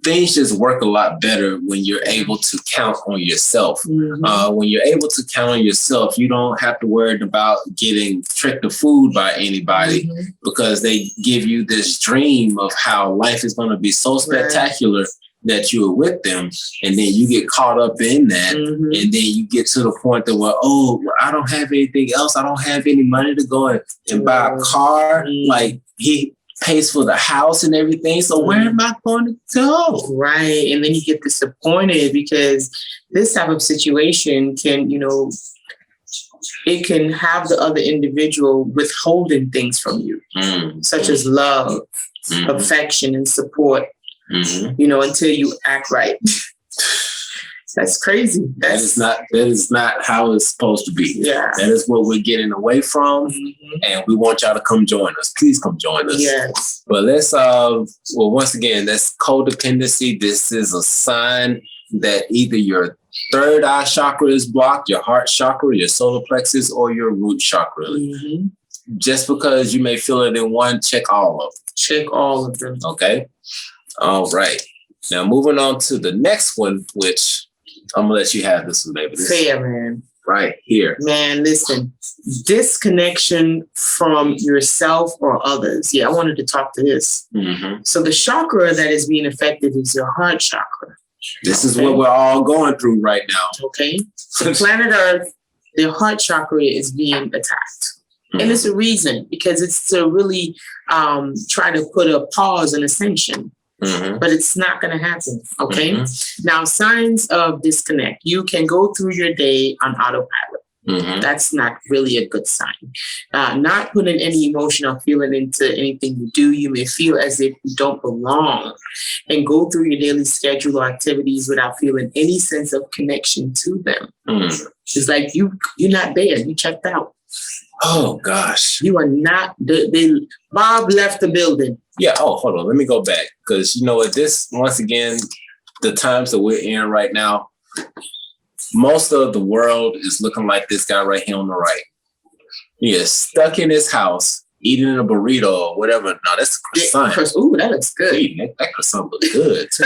things just work a lot better when you're able to count on yourself. When you're able to count on yourself, you don't have to worry about getting tricked of food by anybody because they give you this dream of how life is going to be so spectacular that you're with them. And then you get caught up in that. And then you get to the point that, I don't have anything else. I don't have any money to go and buy a car. Like he pays for the house and everything. So where am I going to go? Right. And then you get disappointed because this type of situation can, it can have the other individual withholding things from you, such as love, affection, and support, until you act right. That's crazy. That is not how it's supposed to be. Yeah. That is what we're getting away from. And we want y'all to come join us. Please come join us. Yes. But let's once again, that's codependency. This is a sign that either your third eye chakra is blocked, your heart chakra, your solar plexus, or your root chakra. Just because you may feel it in one, check all of them. Check all of them. Okay. All right. Now moving on to the next one, which I'm gonna let you have this one, baby. Fair, man. Right here. Man, listen, disconnection from yourself or others. Yeah, I wanted to talk to this. So the chakra that is being affected is your heart chakra. This is what we're all going through right now. Okay. So planet Earth, the heart chakra is being attacked. And it's a reason, because it's to really try to put a pause in ascension. But it's not going to happen. Okay. Now, signs of disconnect. You can go through your day on autopilot. That's not really a good sign. Not putting any emotion or feeling into anything you do. You may feel as if you don't belong and go through your daily schedule or activities without feeling any sense of connection to them. It's like you're not there. You checked out. Oh, gosh. You are not. Bob left the building. Yeah. Oh, hold on. Let me go back. Because you know what? Once again, the times that we're in right now, most of the world is looking like this guy right here on the right. He is stuck in his house, eating a burrito or whatever. No, that's croissant. Ooh, that looks good. That croissant looks good, too.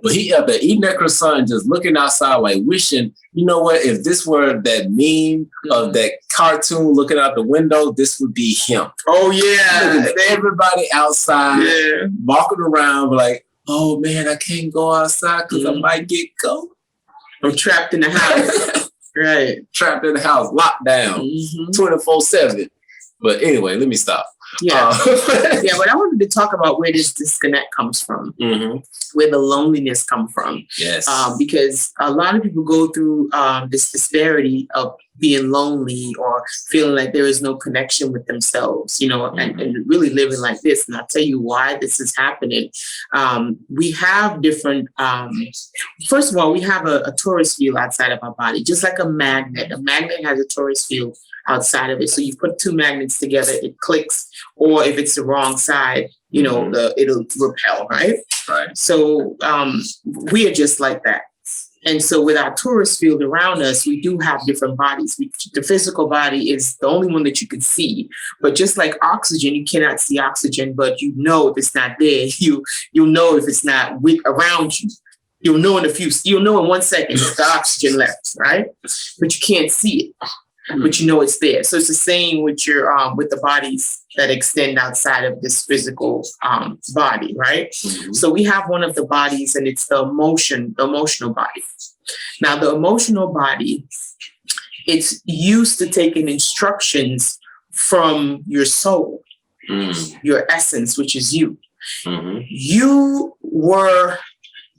But he up there eating that croissant, just looking outside, like wishing, you know what, if this were that meme of that cartoon looking out the window, this would be him. Oh, yeah. Looking at everybody outside, walking around, like, oh, man, I can't go outside because I might get cold. I'm trapped in the house. Right. Trapped in the house, locked down, 24/7. But anyway, let me stop. Yeah. Yeah, but I wanted to talk about where this disconnect comes from, where the loneliness comes from. Yes. Because a lot of people go through this disparity of being lonely or feeling like there is no connection with themselves, you know, and really living like this. And I'll tell you why this is happening. We have different, first of all, we have a torus field outside of our body, just like a magnet. A magnet has a torus field outside of it. So you put two magnets together, it clicks, or if it's the wrong side, you know, it'll repel, right? Right. So we are just like that. And so with our torus field around us, we do have different bodies. The physical body is the only one that you can see. But just like oxygen, you cannot see oxygen, but you know if it's not there. You'll know if it's not around you. You'll know you'll know in 1 second if the oxygen left, right? But you can't see it. But you know it's there. So it's the same with your with the bodies that extend outside of this physical body, right? So we have one of the bodies, and it's the emotional body. Now, the emotional body, it's used to taking instructions from your soul, your essence, which is you. You were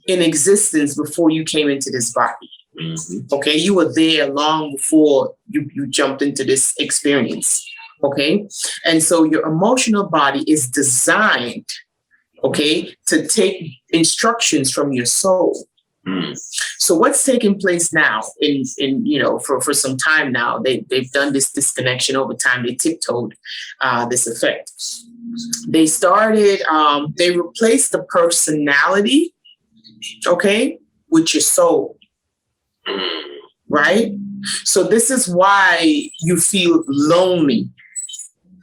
in existence before you came into this body. Okay, you were there long before you jumped into this experience. Okay, and so your emotional body is designed, okay, to take instructions from your soul. So what's taking place now in you know, for some time now, they've done this disconnection over time. They tiptoed this effect. They started, they replaced the personality, okay, with your soul. Right? So this is why you feel lonely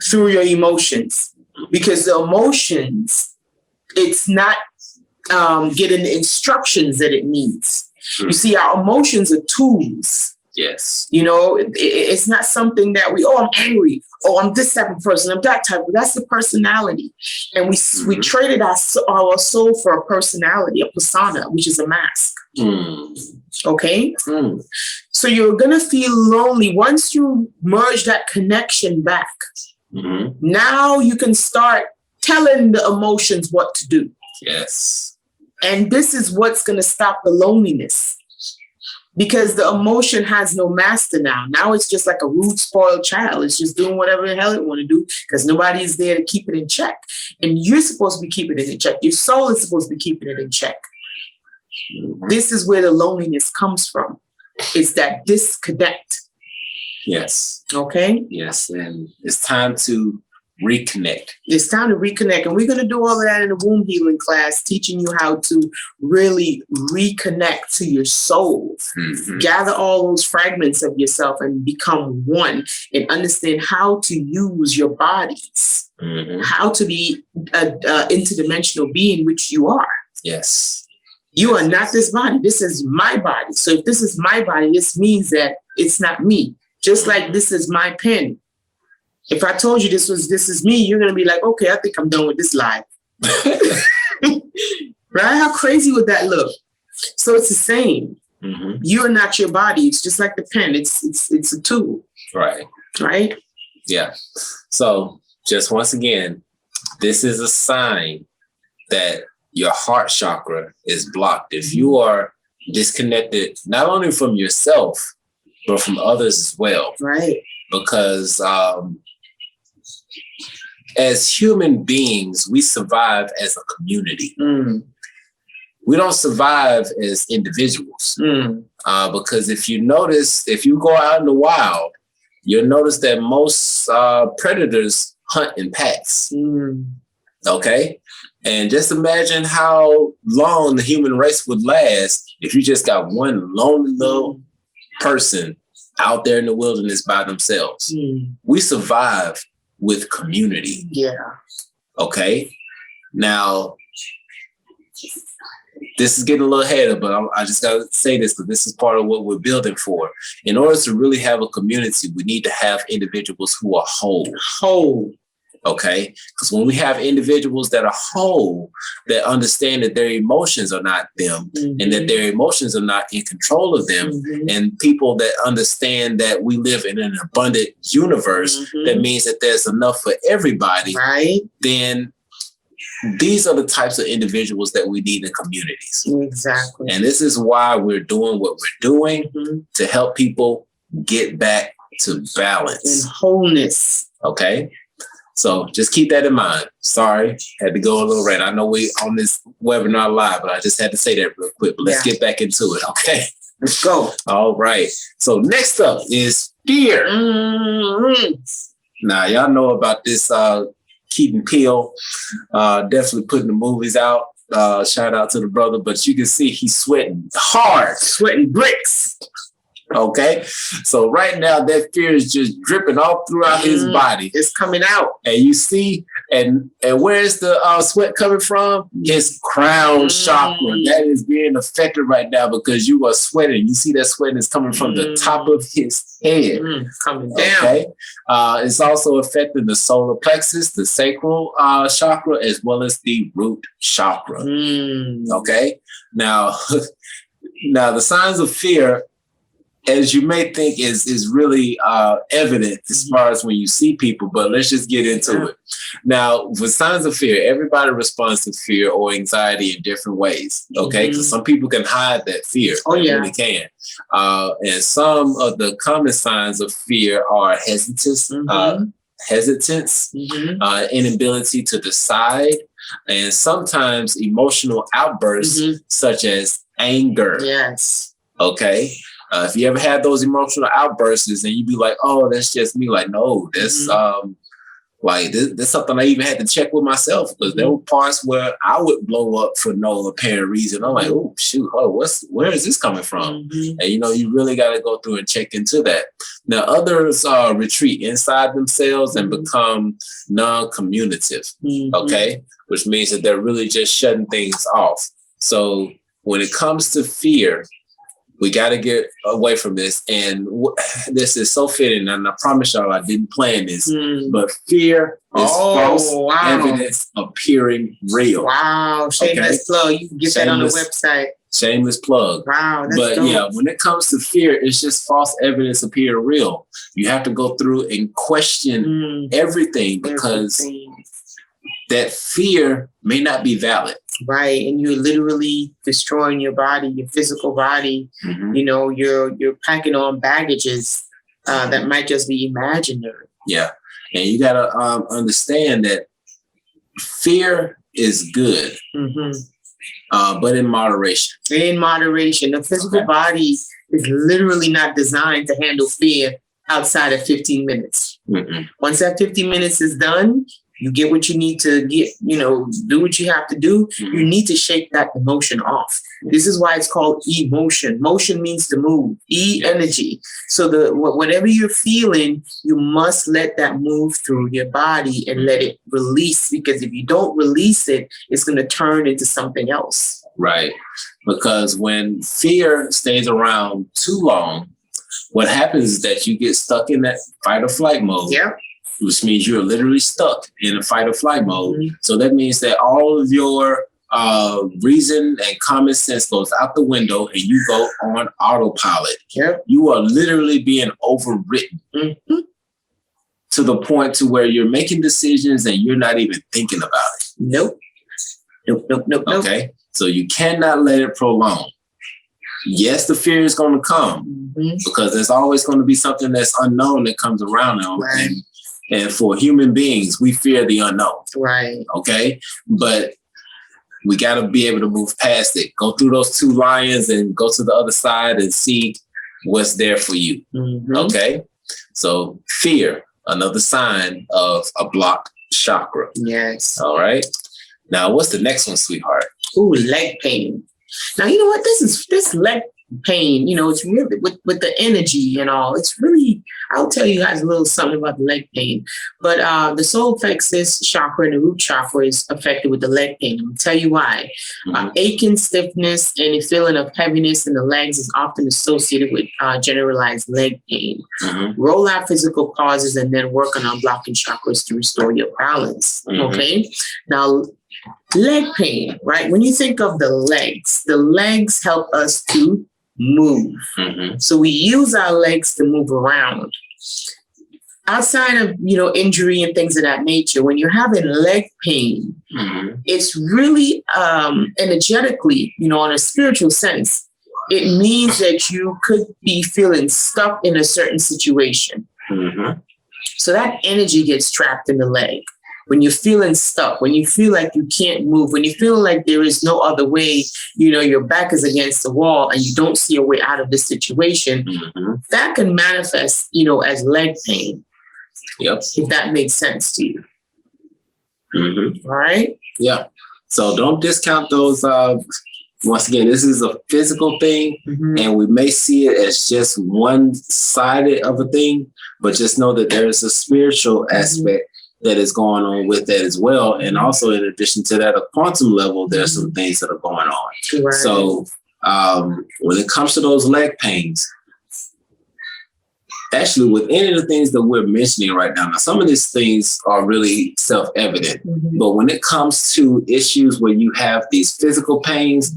through your emotions, because the emotions, it's not getting the instructions that it needs. You see, our emotions are tools. Yes. You know, it's not something that I'm angry. Oh, I'm this type of person. I'm that type. That's the personality. And we traded our soul for a personality, a persona, which is a mask. Okay? So you're going to feel lonely once you merge that connection back. Now you can start telling the emotions what to do. Yes. And this is what's going to stop the loneliness. Because the emotion has no master now. Now it's just like a rude, spoiled child. It's just doing whatever the hell it want to do because nobody is there to keep it in check. And you're supposed to be keeping it in check. Your soul is supposed to be keeping it in check. This is where the loneliness comes from. It's that disconnect. Yes. Okay? Yes. And it's time to reconnect. It's time to reconnect. And we're going to do all of that in the womb healing class, teaching you how to really reconnect to your soul. Gather all those fragments of yourself and become one and understand how to use your bodies, how to be an interdimensional being, which you are. Yes. You are not this body. This is my body. So if this is my body, this means that it's not me. Just like this is my pen. If I told you this is me, you're going to be like, okay, I think I'm done with this life. Right? How crazy would that look? So it's the same. You're not your body. It's just like the pen. It's a tool. Right. Right? Yeah. So just once again, this is a sign that your heart chakra is blocked. If you are disconnected, not only from yourself, but from others as well. Right. Because as human beings, we survive as a community. We don't survive as individuals. Because if you notice, if you go out in the wild, you'll notice that most predators hunt in packs. Okay? And just imagine how long the human race would last if you just got one lonely little person out there in the wilderness by themselves. We survive with community. Yeah. Okay? Now, this is getting a little heady, but I just got to say this because this is part of what we're building for. In order to really have a community, we need to have individuals who are whole. Okay, because when we have individuals that are whole, that understand that their emotions are not them, and that their emotions are not in control of them, and people that understand that we live in an abundant universe, that means that there's enough for everybody, right? Then these are the types of individuals that we need in communities. Exactly. And this is why we're doing what we're doing, to help people get back to balance and wholeness. Okay. So just keep that in mind. Sorry, had to go a little rant. I know we on this webinar live, but I just had to say that real quick. But let's get back into it. Okay. Let's go. All right. So next up is fear. Now, y'all know about this Keaton Peele, definitely putting the movies out. Shout out to the brother, but you can see he's sweating hard, sweating bricks. Okay, so right now that fear is just dripping all throughout his body. It's coming out, and you see, and where's the sweat coming from? His crown chakra that is being affected right now because you are sweating. You see that sweat is coming from the top of his head, coming down. Okay, it's also affecting the solar plexus, the sacral chakra, as well as the root chakra. Okay, now the signs of fear, as you may think, is really evident as far as when you see people, but let's just get into it. Now, with signs of fear, everybody responds to fear or anxiety in different ways, okay? Because some people can hide that fear. Oh, yeah. They really can. And some of the common signs of fear are hesitance, inability to decide, and sometimes emotional outbursts such as anger. Yes. Okay. If you ever had those emotional outbursts and you be like, oh, that's just me. Like, no, that's that's something I even had to check with myself, because there were parts where I would blow up for no apparent reason. I'm like, oh, shoot, where is this coming from? And, you really got to go through and check into that. Now, others retreat inside themselves and become non-communicative, okay? Which means that they're really just shutting things off. So when it comes to fear, we got to get away from this. And this is so fitting. And I promise y'all, I didn't plan this, but fear is false evidence appearing real. Wow. Shameless plug. You can get that on the website. Shameless plug. Wow. But yeah, when it comes to fear, it's just false evidence appearing real. You have to go through and question everything, because that fear may not be valid. Right. And you're literally destroying your body, your physical body. You're packing on baggages that might just be imaginary. Yeah. And you got to understand that fear is good, but in moderation. In moderation. The physical body is literally not designed to handle fear outside of 15 minutes. Once that 15 minutes is done, you get what you need to get, do what you have to do. You need to shake that emotion off. This is why it's called emotion. Motion means to move, energy. So whatever you're feeling, you must let that move through your body and let it release, because if you don't release it, it's going to turn into something else. Right. Because when fear stays around too long, what happens is that you get stuck in that fight or flight mode. Yeah. Which means you're literally stuck in a fight or flight mode. So that means that all of your reason and common sense goes out the window and you go on autopilot. Yep. You are literally being overwritten to the point to where you're making decisions and you're not even thinking about it. Nope. Okay. So you cannot let it prolong. Yes, the fear is going to come because there's always going to be something that's unknown that comes around now. Right. And for human beings, we fear the unknown. Right. Okay. But we got to be able to move past it. Go through those two lions and go to the other side and see what's there for you. Okay. So fear, another sign of a blocked chakra. Yes. All right. Now, what's the next one, sweetheart? Ooh, leg pain. Now, you know what? This leg pain, it's really with the energy and all, it's really I'll tell you guys a little something about the leg pain. But the solar plexus chakra and the root chakra is affected with the leg pain. I'm going to tell you why. Aching, stiffness, and a feeling of heaviness in the legs is often associated with generalized leg pain. Roll out physical causes and then work on unblocking chakras to restore your balance. Okay? Now, leg pain, right? When you think of the legs help us to move. So we use our legs to move around. Outside of, injury and things of that nature, when you're having leg pain, it's really energetically, on a spiritual sense, it means that you could be feeling stuck in a certain situation. So that energy gets trapped in the leg. When you're feeling stuck, when you feel like you can't move, when you feel like there is no other way, your back is against the wall and you don't see a way out of this situation, that can manifest, as leg pain. Yep. If that makes sense to you. All right? Yeah. So don't discount those. Once again, this is a physical thing, and we may see it as just one-sided of a thing, but just know that there is a spiritual aspect that is going on with that as well. And also, in addition to that, a quantum level, there's some things that are going on. Right. So when it comes to those leg pains, actually, with any of the things that we're mentioning right now, some of these things are really self-evident. But when it comes to issues where you have these physical pains,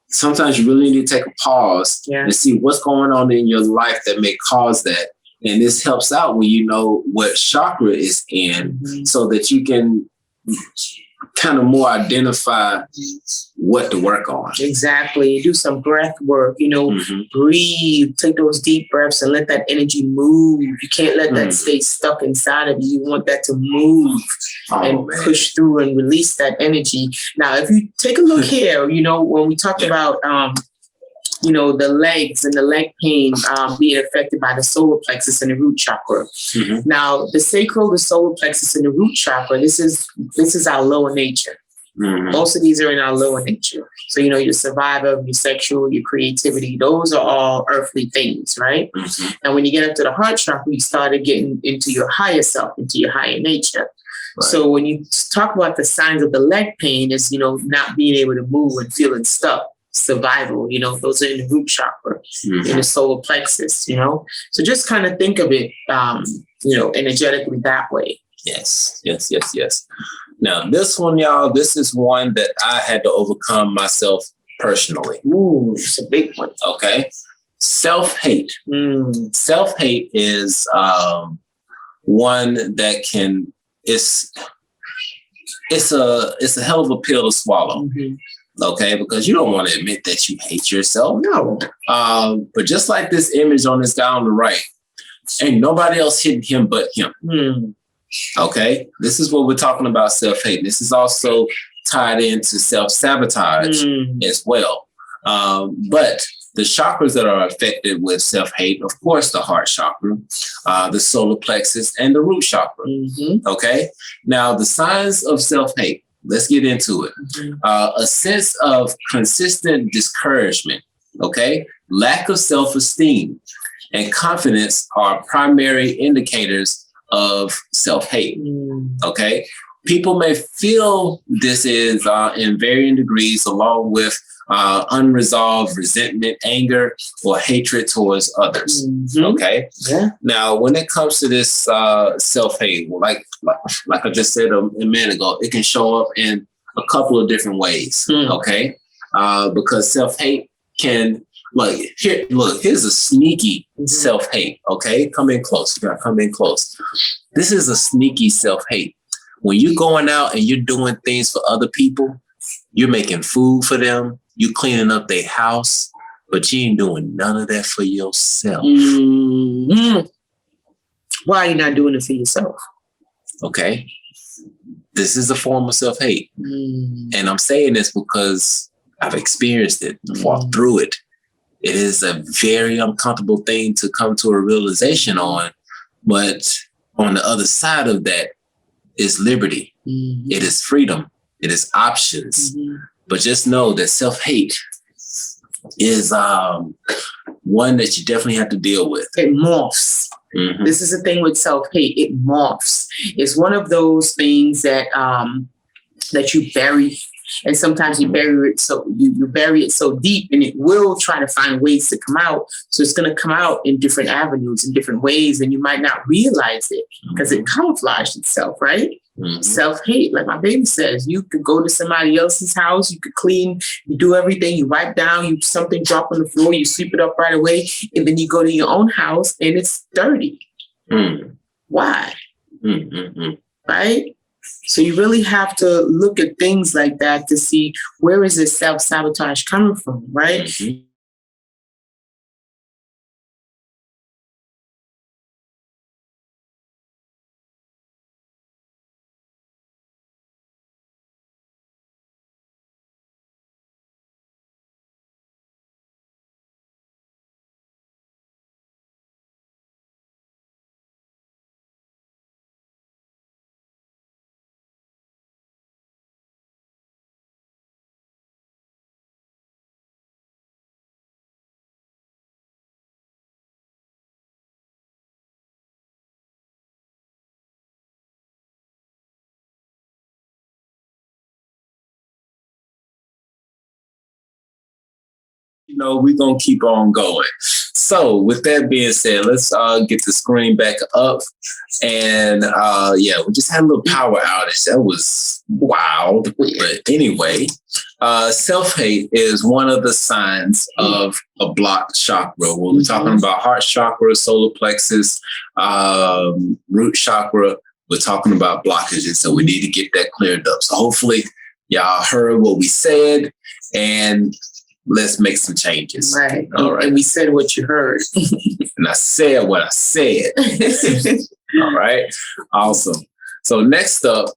sometimes you really need to take a pause and see what's going on in your life that may cause that. And this helps out when you know what chakra is in, so that you can kind of more identify what to work on. Exactly. Do some breath work, breathe, take those deep breaths and let that energy move. You can't let that stay stuck inside of you. You want that to move and push through and release that energy. Now, if you take a look here, when we talked about, the legs and the leg pain being affected by the solar plexus and the root chakra. Now, the sacral, the solar plexus, and the root chakra, this is our lower nature. Most of these are in our lower nature. So, your survivor, your sexual, your creativity, those are all earthly things, right? And when you get up to the heart chakra, you started getting into your higher self, into your higher nature. Right. So when you talk about the signs of the leg pain is, not being able to move and feeling stuck. Survival, those are in the root chakra, in the solar plexus, So just kind of think of it, energetically that way. Yes. Now, this one, y'all, this is one that I had to overcome myself personally. Ooh, it's a big one. Okay. Self-hate. Self-hate is one that it's a hell of a pill to swallow. Okay, because you don't want to admit that you hate yourself. No. But just like this image on this guy on the right, ain't nobody else hitting him but him. Okay, this is what we're talking about, self-hate. This is also tied into self-sabotage as well. But the chakras that are affected with self-hate, of course, the heart chakra, the solar plexus, and the root chakra. Okay, now the signs of self-hate. Let's get into it. A sense of consistent discouragement, okay? Lack of self-esteem and confidence are primary indicators of self-hate, okay? People may feel this is in varying degrees along with unresolved resentment, anger, or hatred towards others. Okay. Yeah. Now, when it comes to this self-hate, like I just said a minute ago, it can show up in a couple of different ways. Okay. Because self-hate can here's a sneaky self-hate. Okay. Come in close. You gotta come in close. This is a sneaky self-hate. When you're going out and you're doing things for other people, you're making food for them, you cleaning up their house, but you ain't doing none of that for yourself. Why are you not doing it for yourself? Okay. This is a form of self-hate. And I'm saying this because I've experienced it, walked through it. It is a very uncomfortable thing to come to a realization on. But on the other side of that is liberty. It is freedom. It is options. But just know that self-hate, is one that you definitely have to deal with. It morphs. Mm-hmm. This is the thing with self-hate. It morphs. It's one of those things that that you bury, and sometimes you bury it so you bury it so deep, and it will try to find ways to come out. So it's going to come out in different avenues, in different ways, and you might not realize it because it camouflaged itself, right? Mm-hmm. Self-hate, like my baby says, you could go to somebody else's house, you could clean, you do everything, you wipe down, you something drop on the floor, you sweep it up right away, and then you go to your own house and it's dirty. Why? Right? So you really have to look at things like that to see where is this self-sabotage coming from, right? Mm-hmm. We're going to keep on going. So with that being said, let's get the screen back up. And we just had a little power outage. That was wild. But anyway, self-hate is one of the signs of a blocked chakra. When we're talking about heart chakra, solar plexus, root chakra, we're talking about blockages. So we need to get that cleared up. So hopefully y'all heard what we said, and let's make some changes. Right. All right. And we said what you heard. And I said what I said. All right. Awesome. So next up,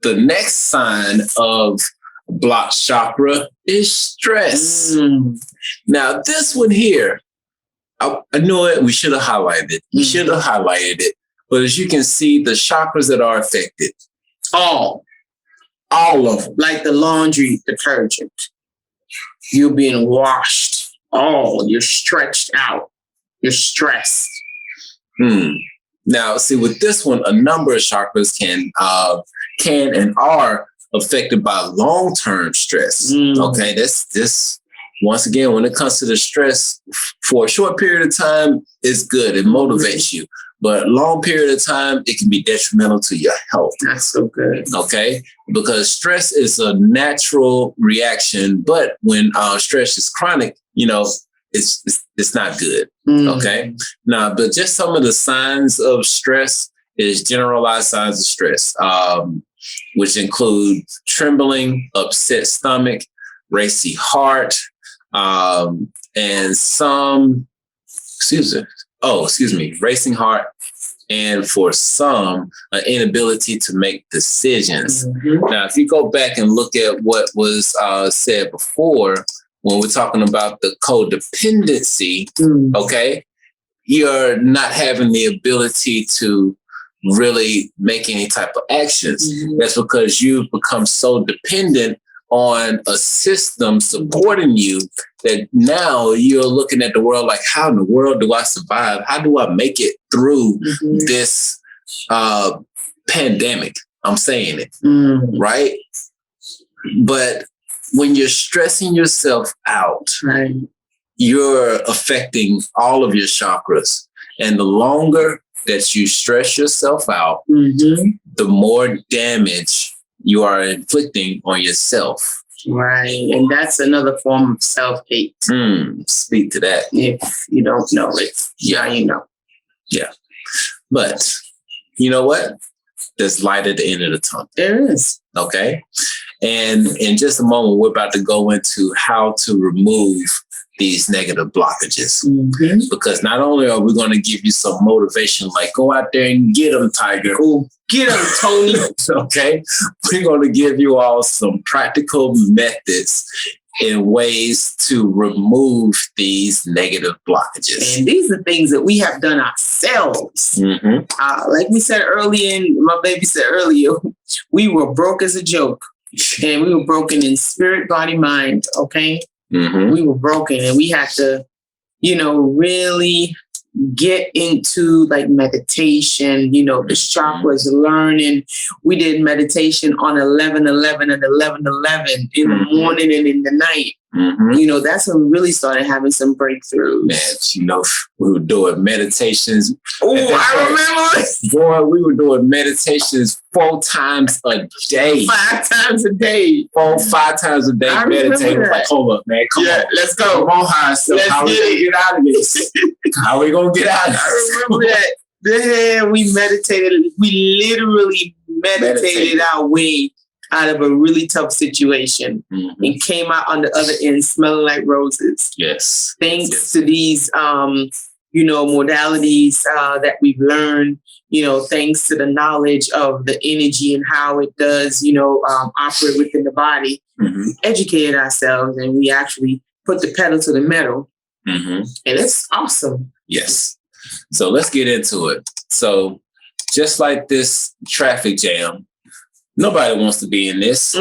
the next sign of blocked chakra is stress. Now, this one here, I know it. We should have highlighted it. We should have highlighted it. But as you can see, the chakras that are affected, all of them, like the laundry detergent. You're being washed. You're stretched out. You're stressed. Now, see, with this one, a number of chakras can and are affected by long-term stress. Okay, this once again, when it comes to the stress, for a short period of time, it's good. It motivates you. But long period of time, it can be detrimental to your health. That's so good. Okay, because stress is a natural reaction, but when stress is chronic, it's not good. Okay, now, but just some of the signs of stress is generalized signs of stress, which include trembling, upset stomach, racy heart, and some, racing heart, and for some, an inability to make decisions. Now, if you go back and look at what was said before, when we're talking about the codependency, okay, you're not having the ability to really make any type of actions. That's because you've become so dependent on a system supporting you that now you're looking at the world like, how in the world do I survive? How do I make it through this pandemic? I'm saying it, right? But when you're stressing yourself out, you're affecting all of your chakras. And the longer that you stress yourself out, the more damage you are inflicting on yourself. Right. And that's another form of self-hate. Speak to that. If you don't know it, now you know. Yeah. But you know what? There's light at the end of the tunnel. There is. Okay. And in just a moment, we're about to go into how to remove these negative blockages. Because not only are we going to give you some motivation, like go out there and get them, Tiger. Oh, get them, Tony. Okay. We're going to give you all some practical methods and ways to remove these negative blockages. And these are things that we have done ourselves. Like we said earlier, and my baby said earlier, we were broke as a joke. And we were broken in spirit, body, mind. Okay. We were broken, and we had to, really get into like meditation, the chakras, learning. We did meditation on 11/11 and 11/11 in the morning and in the night. That's when we really started having some breakthroughs. Man, we were doing meditations. Oh, I remember. Boy, we were doing meditations 4 times a day. 5 times a day. 5 times a day meditating. Like, hold up, man. Come on. Let's go. Come on, how we gonna get out of this? How we gonna get out of this? I remember that. Then we meditated. We literally meditated our way out of a really tough situation and came out on the other end smelling like roses. Yes. Thanks to these, modalities that we've learned, thanks to the knowledge of the energy and how it does, operate within the body, educated ourselves, and we actually put the pedal to the metal. And it's awesome. Yes. So let's get into it. So just like this traffic jam, nobody wants to be in this.